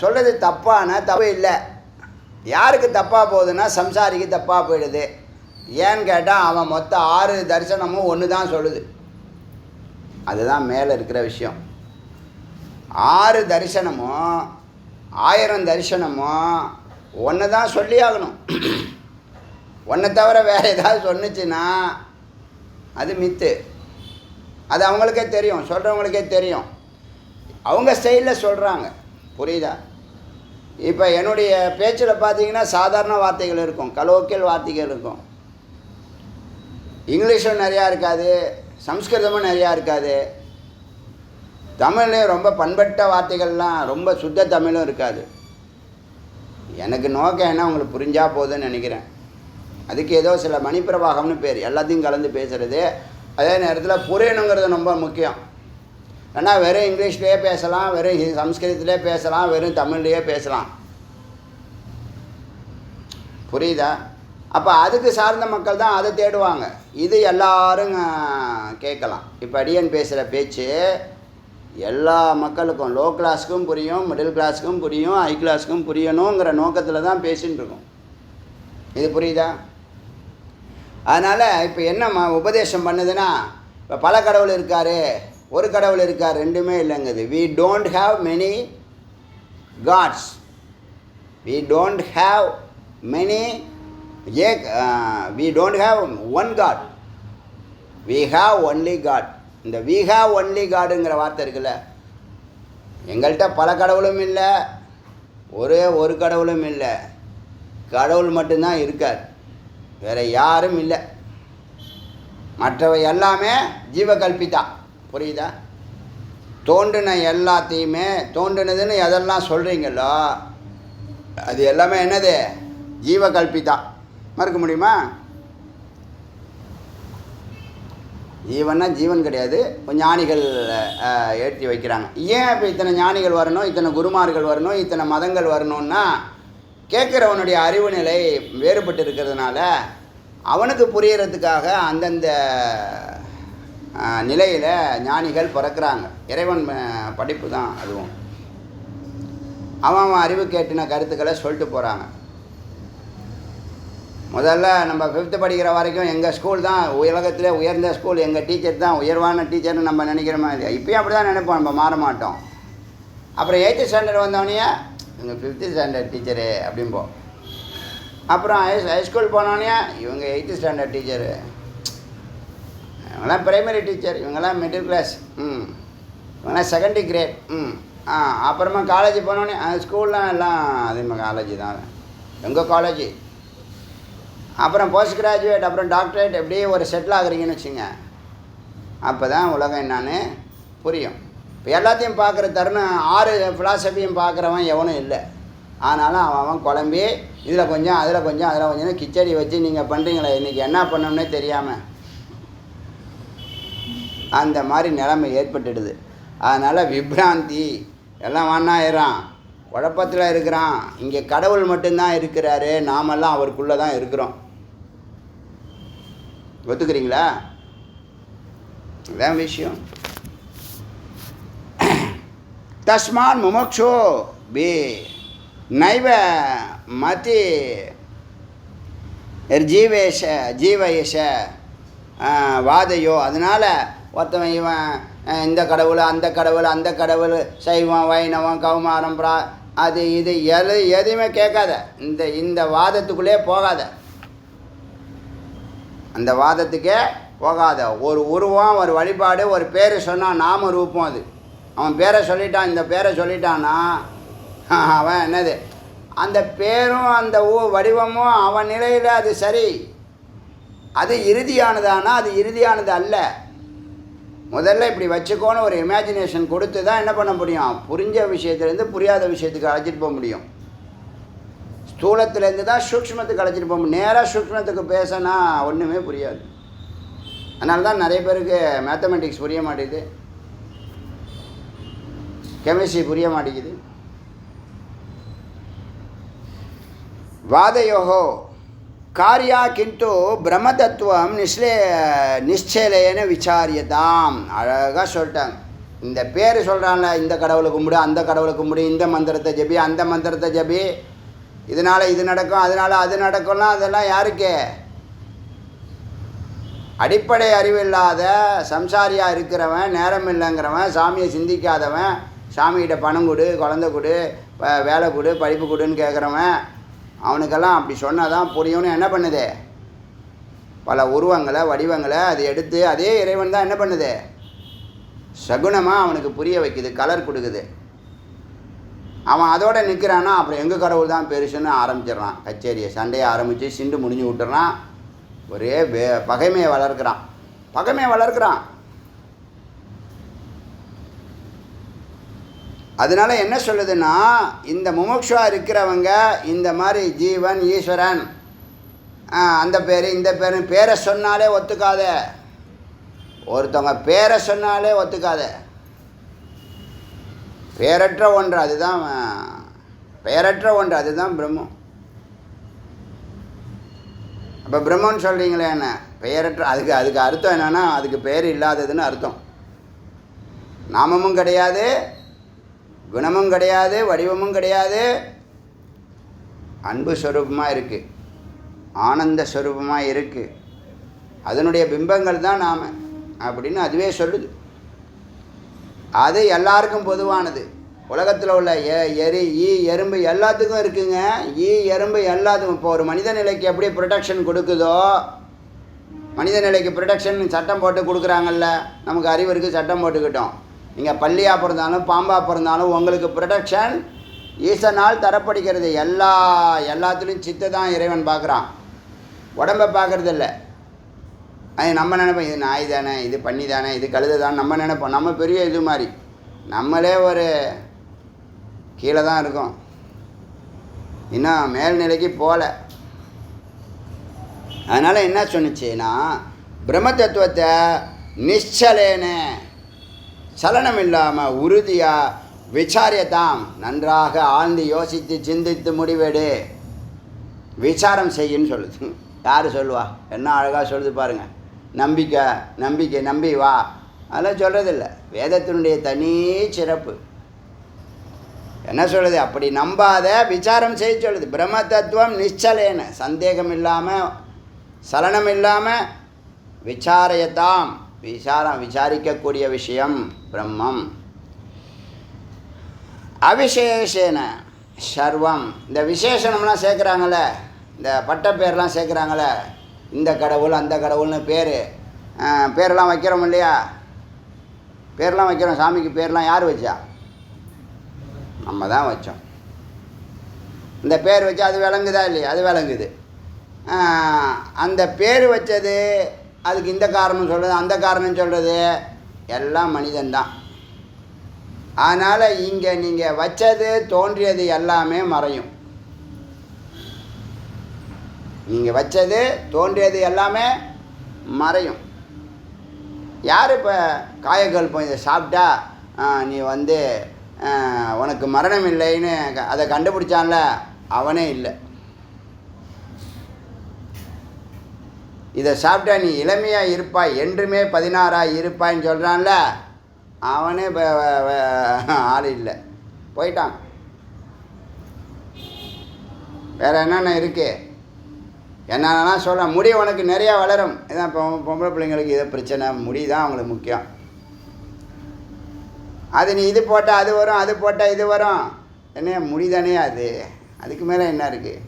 சொல்கிறது தப்பு இல்லை. யாருக்கு தப்பாக போகுதுன்னா சம்சாரிக்கு தப்பாக போயிடுது. ஏன்னு கேட்டால் அவன் மொத்தம் 6 தரிசனமும் ஒன்று தான் சொல்லுது. அதுதான் மேலே இருக்கிற விஷயம். 6 தரிசனமும் 1000 தரிசனமும் ஒன்று தான் சொல்லி ஆகணும். ஒன்றை தவிர வேறு ஏதாவது சொன்னிச்சுன்னா அது மித்து. அது அவங்களுக்கே தெரியும், சொல்கிறவங்களுக்கே தெரியும். அவங்க ஸ்டைலில் சொல்கிறாங்க. புரியுதா? இப்போ என்னுடைய பேச்சில் பார்த்தீங்கன்னா சாதாரண வார்த்தைகள் இருக்கும், கலோக்கியல் வார்த்தைகள் இருக்கும். இங்கிலீஷும் நிறையா இருக்காது, சம்ஸ்கிருதமும் நிறையா இருக்காது. தமிழ்லேயும் ரொம்ப பண்பட்ட வார்த்தைகள்லாம், ரொம்ப சுத்த தமிழும் இருக்காது. எனக்கு நோக்கம் என்ன, உங்களுக்கு புரிஞ்சால் போதுன்னு நினைக்கிறேன். அதுக்கு ஏதோ சில மணிப்பிரவாகம்னு பேர், எல்லாத்தையும் கலந்து பேசுகிறது. அதே நேரத்தில் புரியணுங்கிறது ரொம்ப முக்கியம். ஏன்னா வெறும் இங்கிலீஷ்லேயே பேசலாம், வெறும் சம்ஸ்கிருதத்திலே பேசலாம், வெறும் தமிழ்லேயே பேசலாம். புரியுதா? அப்போ அதுக்கு சார்ந்த மக்கள் தான் அதை தேடுவாங்க. இது எல்லாரும் கேட்கலாம். இப்போ அடியன் பேசுகிற பேச்சு எல்லா மக்களுக்கும், லோ கிளாஸுக்கும் புரியும், மிடில் கிளாஸுக்கும் புரியும், ஹை கிளாஸுக்கும் புரியணுங்கிற நோக்கத்தில் தான் பேசின்னு இருக்கோம். இது புரியுதா? அதனால் இப்போ என்ன உபதேசம் பண்ணுதுன்னா, இப்போ பல கடவுள் இருக்கார், ஒரு கடவுள் இருக்கார், ரெண்டுமே இல்லைங்குது. we don't have many gods, we don't have many we don't have one god, we have only god. இந்த we have only godங்கிற வார்த்தை இருக்குல்ல, எங்கள்கிட்ட பல கடவுளும் இல்லை, ஒரே ஒரு கடவுளும் இல்லை, கடவுள் மட்டும்தான் இருக்கார், வேறு யாரும் இல்லை. மற்றவை எல்லாமே ஜீவகல்பிதா. புரியுதா? தோன்றின எல்லாத்தையுமே, தோன்றினதுன்னு எதெல்லாம் சொல்கிறீங்களோ அது எல்லாமே என்னது? ஜீவகல்பிதா. மறுக்க முடியுமா? ஜீவன்னா ஜீவன் கிடையாது. ஞானிகள் ஏற்றி வைக்கிறாங்க. ஏன் இப்போ இத்தனை ஞானிகள் வரணும், இத்தனை குருமார்கள் வரணும், இத்தனை மதங்கள் வரணும்னா, கேட்குறவனுடைய அறிவு நிலை வேறுபட்டு இருக்கிறதுனால அவனுக்கு புரியறதுக்காக அந்தந்த நிலையில் ஞானிகள் பிறக்கிறாங்க. இறைவன் படிப்பு தான் அதுவும். அவன் அறிவு கேட்டின கருத்துக்களை சொல்லிட்டு போகிறாங்க. முதல்ல நம்ம 5th படிக்கிற வரைக்கும் எங்கள் ஸ்கூல் தான் உலகத்திலே உயர்ந்த ஸ்கூல், எங்கள் டீச்சர் தான் உயர்வான டீச்சர்னு நம்ம நினைக்கிற மாதிரி. இப்போயும் அப்படி தான் நினைப்போம், நம்ம மாற மாட்டோம். அப்புறம் 8th ஸ்டாண்டர்ட் வந்தோடனே இவங்க 5th ஸ்டாண்டர்ட் டீச்சரு அப்படிம்போம். அப்புறம் ஹைஸ்கூல் போனோடனே இவங்க 8th ஸ்டாண்டர்ட் டீச்சரு, இவங்கெல்லாம் பிரைமரி டீச்சர், இவங்கெல்லாம் மிடில் கிளாஸ், இவங்கெல்லாம் 2nd கிரேட். அப்புறமா காலேஜ் போனோடனே ஸ்கூல்லாம் எல்லாம் அதே மாதிரி காலேஜ் தான், எங்கள் காலேஜ். அப்புறம் போஸ்ட் கிராஜுவேட், அப்புறம் டாக்டரேட், எப்படியே ஒரு செட்டில் ஆகுறீங்கன்னு வச்சுங்க. அப்போ தான் உலகம் என்னான்னு புரியும். இப்போ எல்லாத்தையும் பார்க்குற தருணம் 6 ஃபிலாசபியும் பார்க்குறவன் எவனும் இல்லை. ஆனாலும் அவன் குழம்பி இதில் கொஞ்சம் அதில் கொஞ்சம் அதில் கொஞ்சம் கிச்சடி வச்சு நீங்கள் பண்ணுறீங்களே, இன்றைக்கி என்ன பண்ணணும்னே தெரியாமல் அந்த மாதிரி நிலைமை ஏற்பட்டுடுது. அதனால் விப்ராந்தி எல்லாம் ஒன்றாயிரம், குழப்பத்தில் இருக்கிறான். இங்கே கடவுள் மட்டும்தான் இருக்கிறாரு, நாமெல்லாம் அவருக்குள்ளே தான் இருக்கிறோம். ஒத்துக்கிறீங்களா? இதான் விஷயம். தஸ்மான் முமுக்ஷோ பி நைவ மதி ஜீவேஷ ஜீவயேஷ வாதையோ. அதனால் ஒருத்தவன் இவன் இந்த கடவுள் அந்த கடவுள் அந்த கடவுள், சைவம் வைணவம் கௌமாரம் அது இது எதையுமே கேட்காத, இந்த வாதத்துக்குள்ளே போகாத, அந்த வாதத்துக்கே போகாத. ஒரு உருவம், ஒரு வழிபாடு, ஒரு பேர் சொன்னான், நாம ரூபம். அது அவன் பேரை சொல்லிட்டான், இந்த பேரை சொல்லிட்டான்னா அவன் என்னது, அந்த பேரும் அந்த வடிவமும் அவன் நிலையில் அது சரி. அது இறுதியானதானா? அது இறுதியானது அல்ல. முதல்ல இப்படி வச்சுக்கோன்னு ஒரு இமேஜினேஷன் கொடுத்து தான் என்ன பண்ண முடியும், புரிஞ்ச விஷயத்துலேருந்து புரியாத விஷயத்துக்கு அழைச்சிட்டு போக முடியும். ஸ்தூலத்துலேருந்து தான் சூக்ஷ்மத்துக்கு அழைச்சிட்டு போக முடியும். நேராக சூக்ஷ்மத்துக்கு பேசினா ஒன்றுமே புரியாது. அதனால தான் நிறைய பேருக்கு மேத்தமெட்டிக்ஸ் புரிய மாட்டேங்குது, கெமிஸ்ட்ரி புரிய மாட்டேங்குது. வாதயோகோ காரியா கிந்து பிரம்மதத்துவம் நிச்சலேன விசாரியதாம். அழகாக சொல்லிட்டாங்க. இந்த பேர் சொல்கிறான்ல, இந்த கடவுளை கும்பிடு, அந்த கடவுளை கும்பிடு, இந்த மந்திரத்தை ஜபி, அந்த மந்திரத்தை ஜபி, இதனால் இது நடக்கும், அதனால் அது நடக்கும்லாம், அதெல்லாம் யாருக்கு? அடிப்படை அறிவில்லாத சம்சாரியாக இருக்கிறவன், நேரம் இல்லைங்கிறவன், சாமியை சிந்திக்காதவன், சாமிகிட்ட பணம் கொடு, குழந்தை கொடு, வேலை கொடு, படிப்பு கொடுன்னு கேட்குறவன், அவனுக்கெல்லாம் அப்படி சொன்னால் தான் புரியும்னு என்ன பண்ணுது, பல உருவங்களை வடிவங்களை அது எடுத்து அதே இறைவன் தான் என்ன பண்ணுது, சகுனமாக அவனுக்கு புரிய வைக்குது, கலர் கொடுக்குது. அவன் அதோடு நிற்கிறான்னா அப்புறம் எங்கள் கடவுள் தான் பெருசுன்னு ஆரம்பிச்சிடுறான். கச்சேரியை சண்டையை ஆரம்பித்து சிண்டு முடிஞ்சு விட்டுறான். ஒரே பகைமையை வளர்க்குறான். அதனால என்ன சொல்லுதுன்னா, இந்த முமுக்ஷா இருக்கிறவங்க இந்த மாதிரி ஜீவன் ஈஸ்வரன் அந்த பேர் இந்த பேரை சொன்னாலே ஒத்துக்காத. ஒருத்தவங்க பேரை சொன்னாலே ஒத்துக்காத. பெயரற்ற ஒன்று, அதுதான் பெயரற்ற ஒன்று, அதுதான் பிரம்மம். அப்போ பிரம்மன்னு சொல்கிறீங்களே என்ன, பெயரற்ற, அதுக்கு அர்த்தம் என்னென்னா அதுக்கு பெயர் இல்லாததுன்னு அர்த்தம். நாமமும் கிடையாது, குணமும் கிடையாது, வடிவமும் கிடையாது. அன்பு ஸ்வரூபமாக இருக்குது, ஆனந்த ஸ்வரூபமாக இருக்குது. அதனுடைய பிம்பங்கள் தான் நாம் அப்படின்னு அதுவே சொல்லுது. அது எல்லாருக்கும் பொதுவானது. உலகத்தில் உள்ள ஈ எறும்பு எல்லாத்துக்கும் இருக்குங்க. ஈ எறும்பு எல்லாத்துக்கும். இப்போ ஒரு மனித நிலைக்கு எப்படி ப்ரொடெக்ஷன் கொடுக்குதோ, மனித நிலைக்கு ப்ரொடெக்ஷன் சட்டம் போட்டு கொடுக்குறாங்கல்ல, நமக்கு அறிவு இருக்குது, சட்டம் போட்டுக்கிட்டோம். நீங்கள் பள்ளியாக பிறந்தாலும் பாம்பாக பிறந்தாலும் உங்களுக்கு ப்ரொடெக்ஷன் ஈசனால் தரப்படுகிறது. எல்லாத்துலேயும் சித்தை தான் இறைவன் பார்க்குறான், உடம்பை பார்க்குறது இல்லை. அது நம்ம நினைப்போம், இது நாய் தானே, இது பண்ணி தானே, இது கழுதை தானே நம்ம நினைப்போம். நம்ம பெரிய இது மாதிரி நம்மளே ஒரு கீழே தான் இருக்கோம், இன்னும் மேல்நிலைக்கு போகல. அதனால் என்ன சொன்னிச்சுன்னா, பிரம்ம தத்துவத்தை நிச்சலேன்னு சலனம் இல்லாமல் உறுதியாக விசாரியத்தாம், நன்றாக ஆழ்ந்து யோசித்து சிந்தித்து முடிவெடு, விசாரம் செய்யுன்னு சொல்லுது. யார் சொல்லுவா? என்ன அழகாக சொல்லுது பாருங்கள். நம்பிக்கை நம்பி வா, அதெல்லாம் சொல்கிறதில்ல. வேதத்தினுடைய தனி சிறப்பு என்ன சொல்லுது? அப்படி நம்பாத, விசாரம் செய்ய சொல்லுது. பிரம்ம தத்துவம் நிச்சலேன்னு, சந்தேகம் இல்லாமல் சலனம் இல்லாமல் விசாரியத்தாம், விசாரிக்கக்கூடிய விஷயம் பிரம்மம். அவிசேஷேன சர்வம், இந்த விசேஷனம்லாம் சேர்க்குறாங்கள, இந்த பட்ட பேர்லாம் சேர்க்குறாங்கள, இந்த கடவுள் அந்த கடவுள்னு பேரெல்லாம் வைக்கிறோம் இல்லையா? பேரெலாம் வைக்கிறோம். சாமிக்கு பேர்லாம் யார் வச்சா? நம்ம தான் வச்சோம். இந்த பேர் வச்சா அது விளங்குதா இல்லையா? அது விளங்குது. அந்த பேர் வச்சது, அதுக்கு இந்த காரணம் சொல்கிறது, அந்த காரணம் சொல்கிறது எல்லாம் மனிதன்தான். அதனால் இங்கே நீங்கள் வச்சது தோன்றியது எல்லாமே மறையும். நீங்கள் வச்சது தோன்றியது எல்லாமே மறையும். யார் இப்போ காயக்கல்பம் இதை சாப்பிட்டா நீ உனக்கு மரணம் இல்லைன்னு அதை கண்டுபிடிச்சான்ல, அவனே இல்லை. இதை சாப்பிட்டா நீ இளமையாக இருப்பாய், என்றுமே 16ஆக இருப்பாய்ன்னு சொல்கிறான்ல, அவனே ஆள் இல்லை, போயிட்டான். வேறு என்னென்ன இருக்குது? என்னென்னா சொல்ல முடி உனக்கு நிறையா வளரும். இதான் இப்போ பொம்பளை பிள்ளைங்களுக்கு இதை பிரச்சனை, முடி தான் அவங்களுக்கு முக்கியம். அது நீ இது போட்டால் அது வரும், அது போட்டால் இது வரும். என்ன முடி தானே அது, அதுக்கு மேலே என்ன இருக்குது?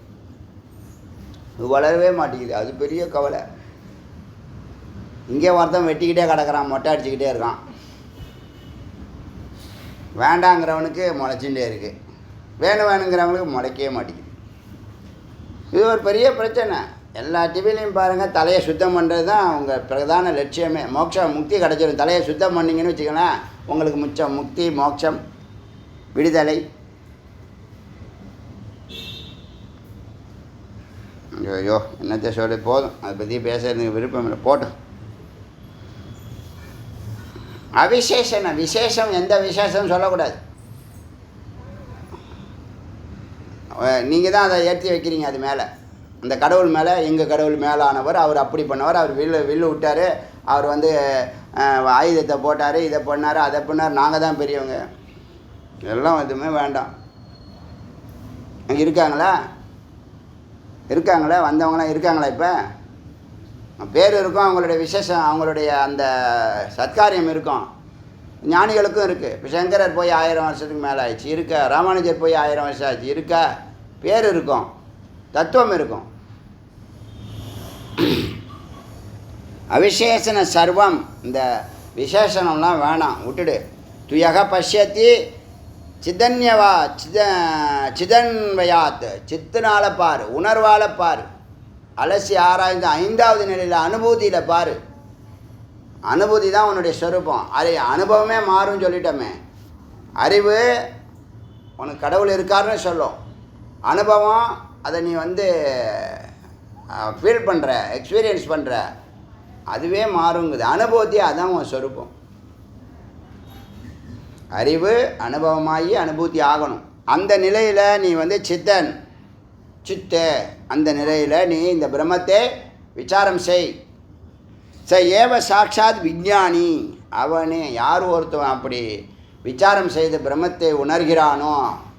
இது வளரவே மாட்டேங்குது, அது பெரிய கவலை. இங்கே ஒருத்தன் வெட்டிக்கிட்டே கிடக்கிறான், மொட்டை அடிச்சுக்கிட்டே இருக்கான். வேண்டாங்கிறவனுக்கு முளைச்சுட்டே இருக்குது, வேணுங்கிறவங்களுக்கு முளைக்கவே மாட்டேங்குது. இது ஒரு பெரிய பிரச்சனை. எல்லா டிவிலையும் பாருங்கள், தலையை சுத்தம் பண்ணுறது தான் உங்கள் பிரதான லட்சியமே. மோட்சம் முக்தி கிடச்சிடும். தலையை சுத்தம் பண்ணிங்கன்னு வச்சுக்கோங்களேன், உங்களுக்கு மிச்சம் முக்தி, மோட்சம், விடுதலை. ஐயோ என்னத்தை சொல்லி போதும், அதை பற்றி பேசுறதுக்கு விருப்பம் இல்லை, போட்டோம். அவிசேஷன, விசேஷம் எந்த விசேஷம் சொல்லக்கூடாது. நீங்கள் தான் அதை ஏற்றி வைக்கிறீங்க அது மேலே, அந்த கடவுள் மேலே. எங்கள் கடவுள் மேலானவர், அவர் அப்படி பண்ணவர், அவர் வில்லு விட்டார், அவர் ஆயுதத்தை போட்டார், இதை பண்ணார், அதை பண்ணார், நாங்கள் தான் பெரியவங்க. இதெல்லாம் எதுவுமே வேண்டாம். அங்கே இருக்காங்களா? வந்தவங்களாம் இருக்காங்களா? இப்போ பேர் இருக்கும், அவங்களுடைய விசேஷம், அவங்களுடைய அந்த சத்காரியம் இருக்கும். ஞானிகளுக்கும் இருக்குது. இப்போ சங்கரர் போய் 1000 வருஷத்துக்கு மேலே ஆயிடுச்சு, இருக்கா. ராமானுஜர் போய் 1000 வருஷம் ஆச்சு, இருக்கா. பேர் இருக்கும், தத்துவம் இருக்கும். அவிசேஷன சர்வம், இந்த விசேஷனம்லாம் வேணாம், விட்டுடு. துயக பஷ்யத்தி சிதன்யவா சிதன்வயாத், சித்துனால பாரு, உணர்வால் பாரு, அலசி ஆராய்ந்து 5வது நிலையில் அனுபூதியில் பாரு. அனுபூதி தான் உன்னுடைய ஸ்வரூபம். அது அனுபவமே மாறும்னு சொல்லிட்டோமே. அறிவு உனக்கு கடவுள் இருக்காருன்னு சொல்லும், அனுபவம் அதை நீ ஃபீல் பண்ணுற, எக்ஸ்பீரியன்ஸ் பண்ணுற, அதுவே மாறுங்குது. அனுபவத்தையே அதான் உன் ஸ்வரூபம். அறிவு அனுபவமாகி அனுபூதி ஆகணும். அந்த நிலையில் நீ சித்தன், அந்த நிலையில் நீ இந்த பிரம்மத்தை விசாரம் செய். ச ஏவ சாட்சாத் விஞ்ஞானி, அவனே. யார் ஒருத்தன் அப்படி விசாரம் செய்து பிரம்மத்தை உணர்கிறானோ,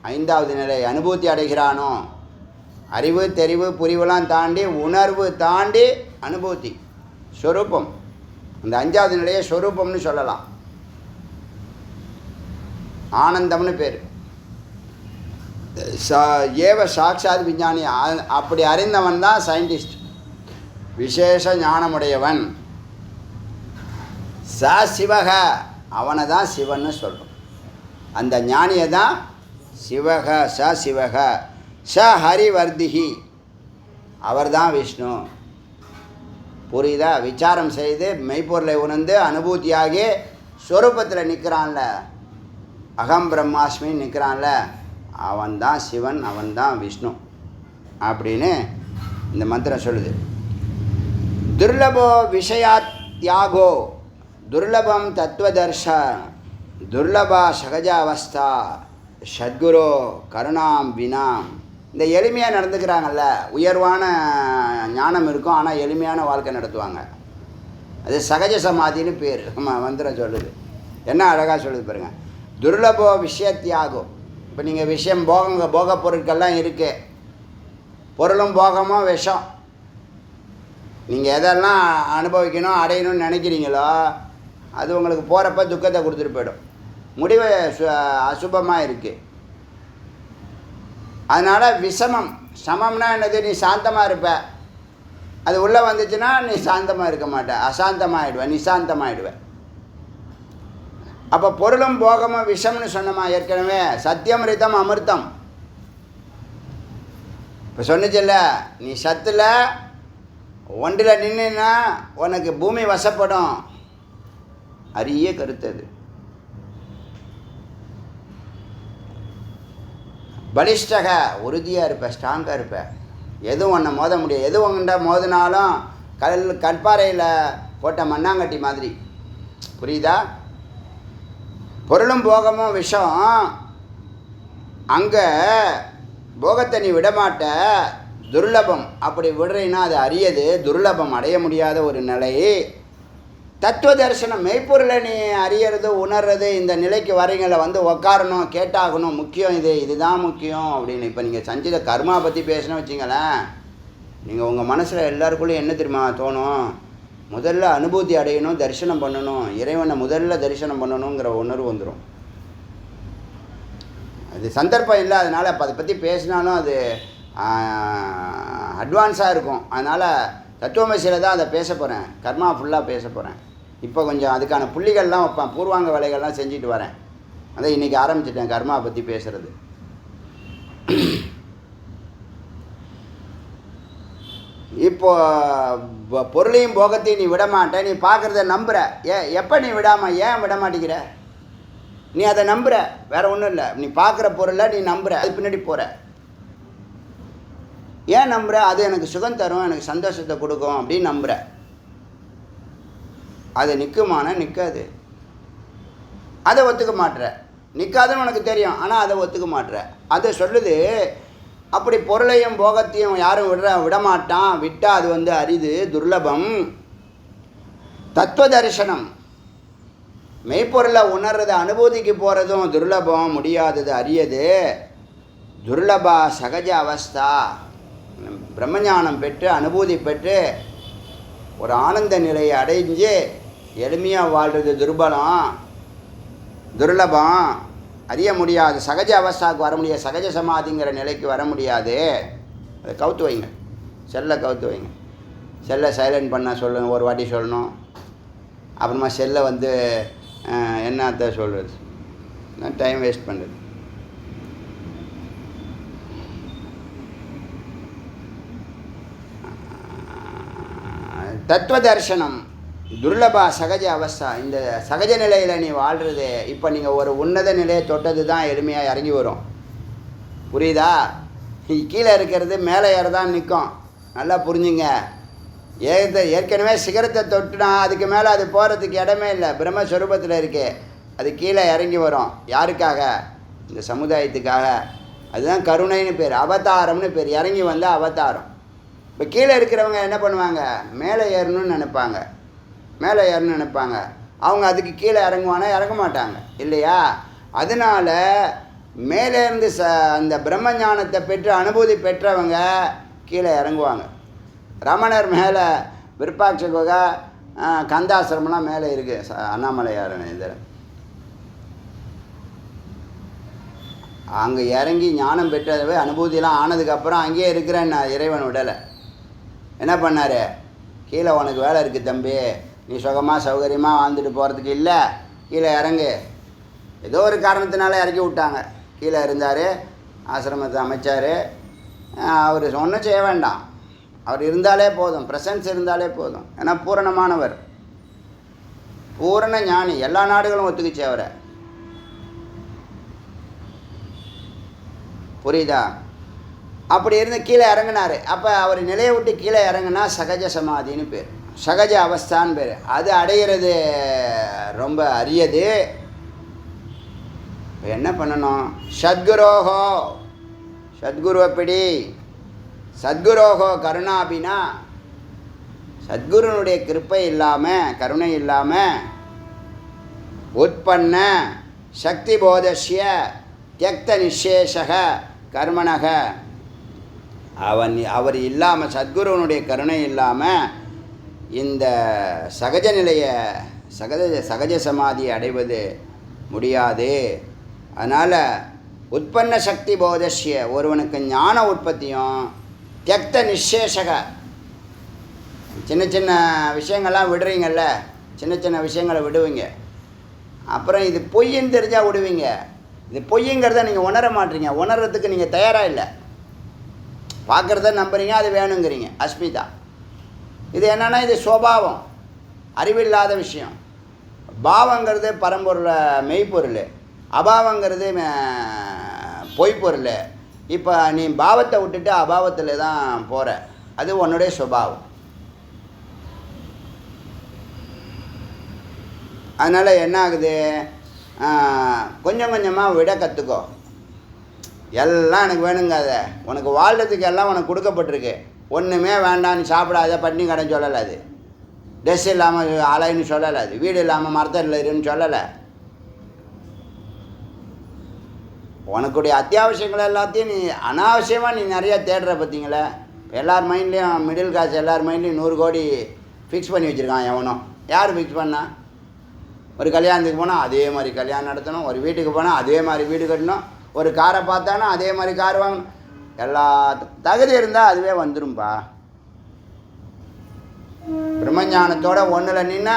5வது நிலை அனுபூதி அடைகிறானோ, அறிவு தெரிவு புரிவுலாம் தாண்டி உணர்வு தாண்டி அனுபூதி ஸ்வரூபம், அந்த 5வது நிலையை ஸ்வரூபம்னு சொல்லலாம். ஆனந்தம்னு பேர். ஏவ சாட்சாத் விஞ்ஞானி. அப்படி அறிந்தவன் தான் சயின்டிஸ்ட், விசேஷ ஞானமுடையவன். ச சிவக, அவனை தான் சிவன்னு சொல்கிறோம். அந்த ஞானியை தான் சிவக. ச சிவக. ச ஹரிவர்திகி, அவர் தான் விஷ்ணு. புரியுதா? விசாரம் செய்து மெய்ப்பொருளை உணர்ந்து அனுபூதியாகி ஸ்வரூபத்தில் நிற்கிறான்ல, அகம் பிரம்மாஸ்மின்னு நிற்கிறான்ல, அவன்தான் சிவன், அவன்தான் விஷ்ணு அப்படின்னு இந்த மந்திரம் சொல்லுது. துர்லபோ விஷயாத் தியாகோ துர்லபம் தத்துவதர்ஷ துர்லபா சகஜ அவஸ்தா சத்குரு கருணாம் வினாம். இந்த எளிமையாக நடந்துக்கிறாங்கல்ல, உயர்வான ஞானம் இருக்கும், ஆனால் எளிமையான வாழ்க்கை நடத்துவாங்க. அது சகஜ சமாதின்னு பேர். மந்திரம் சொல்லுது. என்ன அழகாக சொல்லுது பாருங்கள். துர்லபோ விஷயத்தியாகும். இப்போ நீங்கள் விஷயம் போக பொருட்கள்லாம் இருக்குது, பொருளும் போகமும் விஷம். நீங்கள் எதெல்லாம் அனுபவிக்கணும் அடையணும்னு நினைக்கிறீங்களோ அது உங்களுக்கு போகிறப்ப துக்கத்தை கொடுத்துட்டு போயிடும். முடிவு அசுபமாக இருக்குது. அதனால் விஷமம். சமம்னா என்னது? நீ சாந்தமாக இருப்ப, அது உள்ளே வந்துச்சுன்னா நீ சாந்தமாக இருக்க மாட்ட, அசாந்தமாகிடுவேன், நிசாந்தமாகிடுவேன். அப்போ பொருளும் போகமும் விஷம்னு சொன்னோமா ஏற்கனவே. சத்தியம் ரிதம் அமிர்தம். இப்போ சொன்னிச்சில்ல, நீ சத்தில் ஒன்றில் நின்றுன்னா உனக்கு பூமி வசப்படும். அரிய கருத்தது. பலிஷ்டக, உறுதியாக இருப்ப, ஸ்ட்ராங்காக இருப்ப. எதுவும் ஒன்றை மோத முடியாது. எது ஒன்றை மோதினாலும் கற்பாறையில் போட்ட மண்ணாங்கட்டி மாதிரி. புரியுதா? பொருளும் போகமும் விஷம். அங்கே போகத்தை நீ விடமாட்ட. துர்லபம். அப்படி விடுறீன்னா அது அரியது, துர்லபம், அடைய முடியாத ஒரு நிலை. தத்துவ தரிசனம், மெய்ப்பொருளை நீ அறியறது உணர்றது, இந்த நிலைக்கு வரீங்கள, வந்து உக்காரணும், கேட்டாகணும், முக்கியம் இது, இதுதான் முக்கியம் அப்படின்னு. இப்போ நீங்கள் சஞ்சித கர்மா பற்றி பேசணும் வச்சிங்களேன், நீங்கள் உங்கள் மனசில் எல்லாருக்குள்ளேயும் என்ன தெரியுமா தோணும்? முதல்ல அனுபூதி அடையணும், தரிசனம் பண்ணணும், இறைவனை முதல்ல தரிசனம் பண்ணணுங்கிற உணர்வு வந்துடும். அது சந்தர்ப்பம் இல்லை, அதனால் இப்போ அதை பற்றி பேசினாலும் அது அட்வான்ஸாக இருக்கும். அதனால் தத்துவமசியில் தான் அதை பேச போகிறேன், கர்மா ஃபுல்லாக பேச போகிறேன். இப்போ கொஞ்சம் அதுக்கான புள்ளிகள்லாம் வைப்பேன், பூர்வாங்க வேலைகள்லாம் செஞ்சுட்டு வரேன். அதை இன்றைக்கி ஆரம்பிச்சிட்டேன் கர்மா பற்றி பேசுகிறது. இப்போ பொருளையும் போகத்தையும் நீ விடமாட்ட, நீ பார்க்குறத நம்புகிற. எப்போ நீ விடாமல் ஏன் விட மாட்டேங்கிற? நீ அதை நம்புகிற, வேறு ஒன்றும் இல்லை. நீ பார்க்குற பொருளை நீ நம்புகிற, அது பின்னாடி போகிற. ஏன் நம்புகிற? அது எனக்கு சுகம் தரும், எனக்கு சந்தோஷத்தை கொடுக்கும் அப்படின்னு நம்புகிற. அது நிற்குமான? நிற்காது. அதை ஒத்துக்க மாட்டுற. நிற்காதுன்னு உனக்கு தெரியும், ஆனால் அதை ஒத்துக்க மாட்டுற. அதை சொல்லுது. அப்படி பொருளையும் போகத்தையும் யாரும் விடமாட்டான். விட்டால் அது வந்து அரிது, துர்லபம். தத்துவ தரிசனம், மெய்ப்பொருளை உணர்றது, அனுபூதிக்கு போகிறதும் துர்லபம், முடியாதது, அரியது. துர்லபா சகஜ அவஸ்தா, பிரம்மஞானம் பெற்று அனுபூதி பெற்று ஒரு ஆனந்த நிலையை அடைஞ்சு எளிமையாக வாழ்கிறது துர்பலம், துர்லபம், அறிய முடியாது. சகஜ அவஸ்தாவுக்கு வர முடியாது, சகஜ சமாதிங்கிற நிலைக்கு வர முடியாது. அதை கவுத்து வைங்க, செல்லை கவுத்து வைங்க. செல்லை சைலண்ட் பண்ண சொல்லணும், ஒரு வாட்டி சொல்லணும். அப்புறமா செல்லை வந்து என்னத்தை சொல்கிறது, டைம் வேஸ்ட் பண்ணுறது. தத்துவ தரிசனம், துர்லபா சகஜ அவஸ்தா. இந்த சகஜ நிலையில் நீ வாழ்கிறது. இப்போ நீங்கள் ஒரு உன்னத நிலையை தொட்டது தான் எளிமையாக இறங்கி வரும். புரியுதா? கீழே இருக்கிறது மேலே ஏறதான் நிற்கும். நல்லா புரிஞ்சுங்க. ஏற்கனவே சிகரத்தை தொட்டுனா அதுக்கு மேலே அது போகிறதுக்கு இடமே இல்லை, பிரம்மஸ்வரூபத்தில் இருக்கு. அது கீழே இறங்கி வரும். யாருக்காக? இந்த சமுதாயத்துக்காக. அதுதான் கருணைன்னு பேர், அவதாரம்னு பேர். இறங்கி வந்தால் அவதாரம். இப்போ கீழே இருக்கிறவங்க என்ன பண்ணுவாங்க? மேலே ஏறணும்னு நினைப்பாங்க, மேலே ஏறணும்னு நினைப்பாங்க. அவங்க அதுக்கு கீழே இறங்குவானா? இறங்க மாட்டாங்க இல்லையா? அதனால் மேலேருந்து அந்த பிரம்ம ஞானத்தை பெற்று அனுபூதி பெற்றவங்க கீழே இறங்குவாங்க. ரமணர் மேலே விருப்பாட்ச குகை, கந்தாசிரமெலாம் மேலே இருக்குது. அண்ணாமலையார் இதில் அங்கே இறங்கி ஞானம் பெற்றவே அனுபூதியெலாம் ஆனதுக்கப்புறம் அங்கேயே இருக்கிறேன் இறைவன் விடலை. என்ன பண்ணார்? கீழே உனக்கு வேலை இருக்குது தம்பி, நீ சுகமாக சௌகரியமாக வாழ்ந்துட்டு போகிறதுக்கு இல்லை, கீழே இறங்கு. ஏதோ ஒரு காரணத்தினால இறக்கி விட்டாங்க. கீழே இருந்தார், ஆசிரமத்தை அமைச்சார். அவர் ஒன்றும் செய்ய வேண்டாம், அவர் இருந்தாலே போதும், ப்ரெசன்ஸ் இருந்தாலே போதும். ஏன்னா பூரணமானவர், பூரண ஞானி. எல்லா நாடுகளும் ஒத்துக்குச்சு அவரை. புரியுதா? அப்படி இருந்து கீழே இறங்கினார். அப்போ அவர் நிலையை விட்டு கீழே இறங்குனா சகஜ சமாதின்னு பேர், சகஜ அவஸ்தான்னு பேர். அது அடைகிறது ரொம்ப அரியது. இப்போ என்ன பண்ணணும்? சத்குரோஹோ, சத்குருவை பிடி. சத்குரோஹோ கருணாபினா, சத்குருனுடைய கிருப்பை இல்லாமல், கருணை இல்லாமல், உற்பன்ன சக்தி போதஸ்ய தியக்த நிசேஷக கர்மணக, அவர் இல்லாமல், சத்குருவனுடைய கருணை இல்லாமல் இந்த சகஜ நிலையை, சகஜ சமாதியை அடைவது முடியாது. அதனால் உற்பன்ன சக்தி போதஸ்ய, ஒருவனுக்கு ஞான உற்பத்தியும், தியக்த நிசேஷக, சின்ன சின்ன விஷயங்கள்லாம் விடுறீங்கள்ல, சின்ன சின்ன விஷயங்களை விடுவீங்க, அப்புறம் இது பொய்ன்னு தெரிஞ்சால் விடுவீங்க. இது பொய்யுங்கிறத நீங்கள் உணர மாட்டீங்க, உணர்றதுக்கு நீங்கள் தயாராக இல்லை. பார்க்குறத நம்புறீங்க, அது வேணுங்கிறீங்க. அஸ்மிதா இது என்னென்னா, இது சுபாவம், அறிவில்லாத விஷயம். பாவங்கிறது பரம்பொருள், மெய்ப்பொருள். அபாவங்கிறது பொய்ப்பொருள். இப்போ நீ பாவத்தை விட்டுட்டு அபாவத்தில் தான் போகிற, அது உன்னுடைய சுபாவம். அதனால் என்ன ஆகுது? கொஞ்சம் கொஞ்சமாக விட கற்றுக்கோ. எல்லாம் எனக்கு வேணுங்க, அதை உனக்கு வாழ்கிறதுக்கு எல்லாம் உனக்கு கொடுக்கப்பட்டிருக்கு. ஒன்றுமே வேண்டான்னு சாப்பிடாத, பட்டினி கடன் சொல்லலை. அது ட்ரெஸ் இல்லாமல் அலைன்னு சொல்லலை. அது வீடு இல்லாமல் மரத்தடியில் இருன்னு சொல்லலை. உனக்குடைய அத்தியாவசியங்கள் எல்லாத்தையும் நீ அனாவசியமாக நீ நிறையா தேடுற. பார்த்தீங்களா? எல்லார் மைண்ட்லேயும், மிடில் கிளாஸ் எல்லார் மைண்ட்லேயும் 100 கோடி ஃபிக்ஸ் பண்ணி வச்சுருக்கான். எவனோ யார் ஃபிக்ஸ் பண்ணா? ஒரு கல்யாணத்துக்கு போனால் அதே மாதிரி கல்யாணம் நடத்தணும், ஒரு வீட்டுக்கு போனால் அதே மாதிரி வீடு கட்டணும், ஒரு காரை பார்த்தானா அதே மாதிரி கார் வாங்கணும். எல்லா தகுதி இருந்தால் அதுவே வந்துடும்பா. பிரம்மஞானத்தோட ஒன்றில் நின்னா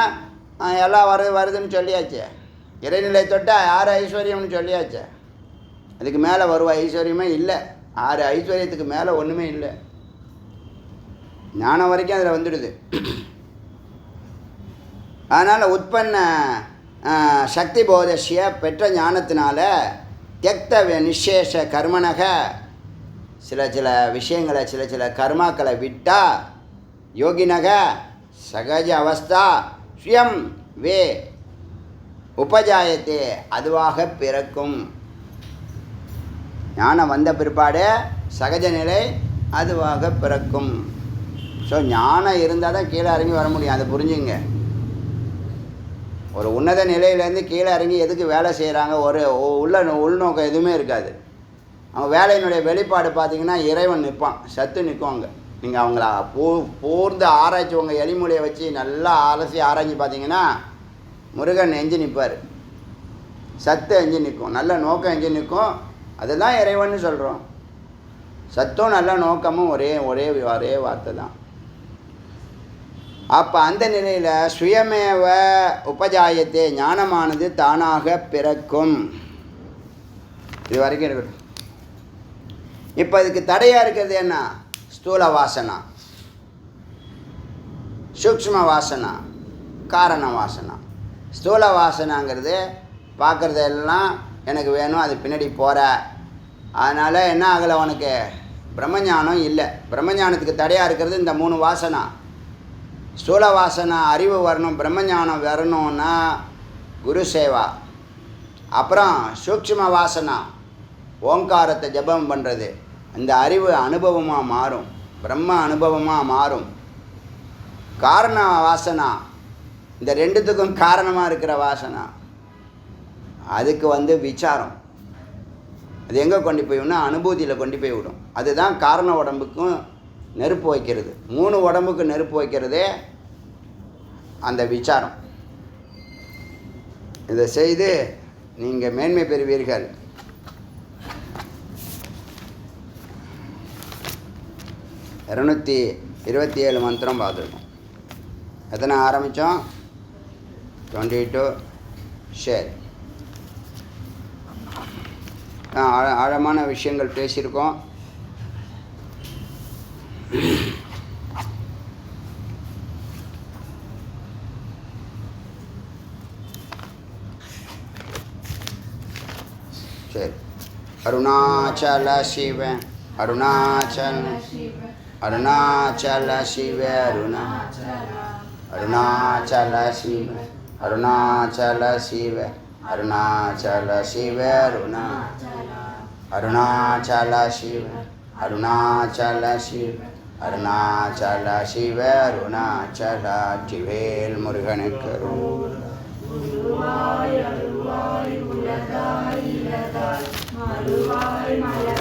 எல்லாம் வருதுன்னு சொல்லியாச்சு. இறைநிலை தொட்டால் 6 ஐஸ்வர்யம்னு சொல்லியாச்சு. அதுக்கு மேலே வருவ ஐஸ்வர்யமே இல்லை. 6 ஐஸ்வர்யத்துக்கு மேலே ஒன்றுமே இல்லை. ஞானம் வரைக்கும் அதில் வந்துடுது. அதனால் உற்பன்ன சக்தி போதஸ்ய, பெற்ற ஞானத்தினால, தியக்த நிசேஷ கர்மனக, சில விஷயங்களை, சில கர்மாக்களை விட்டால், யோகினக சகஜ அவஸ்தா சுயம் வே உபஜாயத்தே, அதுவாக பிறக்கும். ஞானம் வந்த பிற்பாடு சகஜ நிலை அதுவாக பிறக்கும். ஸோ ஞானம் இருந்தால் தான் கீழே இறங்கி வர முடியும். அதை புரிஞ்சுங்க. ஒரு உன்னத நிலையிலேருந்து கீழே இறங்கி எதுக்கு வேலை செய்கிறாங்க? ஒரு உள்நோக்கம் எதுவுமே இருக்காது. அவங்க வேலையினுடைய வெளிப்பாடு பார்த்திங்கன்னா இறைவன் நிற்பான், சத்து நிற்கும். அங்கே நீங்கள் அவங்கள பூர்ந்து ஆராய்ச்சி, உங்கள் எலிமொழியை வச்சு நல்லா அலசி ஆராய்ச்சி பார்த்தீங்கன்னா முருகன் எஞ்சி நிற்பார், சத்து எஞ்சி நிற்கும், நல்ல நோக்கம் எஞ்சி நிற்கும். அதுதான் இறைவன்னு சொல்கிறோம். சத்தும் நல்ல நோக்கமும் ஒரே வார்த்தை தான். அப்போ அந்த நிலையில் சுயமேவ உபஜாயத்தே, ஞானமானது தானாக பிறக்கும். இது வரைக்கும் இருக்கட்டும். இப்போ இதுக்கு தடையாக இருக்கிறது என்ன? ஸ்தூல வாசனா, சூக்ஷ்ம வாசனா, காரண வாசனா. ஸ்தூல வாசனாங்கிறது பார்க்குறதெல்லாம் எனக்கு வேணும், அது பின்னாடி போகிற. அதனால் என்ன ஆகலை? உனக்கு பிரம்மஞானம் இல்லை. பிரம்மஞானத்துக்கு தடையாக இருக்கிறது இந்த 3 வாசனா. ஸ்தூல வாசனா அறிவு வரணும், பிரம்மஞானம் வரணும்னா குரு சேவா. அப்புறம் சூக்ஷ்ம வாசனா ஓங்காரத்தை ஜபம் பண்ணுறது, அந்த அறிவு அனுபவமாக மாறும், பிரம்ம அனுபவமாக மாறும். காரண வாசனா இந்த ரெண்டுத்துக்கும் காரணமாக இருக்கிற வாசனை அதுக்கு விசாரம். அது எங்கே கொண்டு போய் விடணும்? அனுபூதியில் கொண்டு போய் விடும். அதுதான் காரண உடம்புக்கும் நெருப்பு வைக்கிறது. 3 உடம்புக்கு நெருப்பு வைக்கிறதே அந்த விசாரம். இதை செய்து நீங்கள் மேன்மை பெறுவீர்கள். இரநூத்தி 27 மந்திரம் பார்த்துருக்கோம். எத்தனை ஆரம்பித்தோம்? 22. சரி, ஆழமான விஷயங்கள் பேசியிருக்கோம். சரி, அருணாச்சல சிவ அருணாச்சல அருணாச்சல சிவ அருணாச்சல சிவ அருணாச்சல சிவ அருணாச்சல சிவ அருணாச்சல சிவ அருணாச்சல சிவ அருணாச்சல சிவ அருணாச்சல ஜிவேல் முருகனுக்கு மறுவாய் உலகாய் இலகாய் மறுவாய் மலர்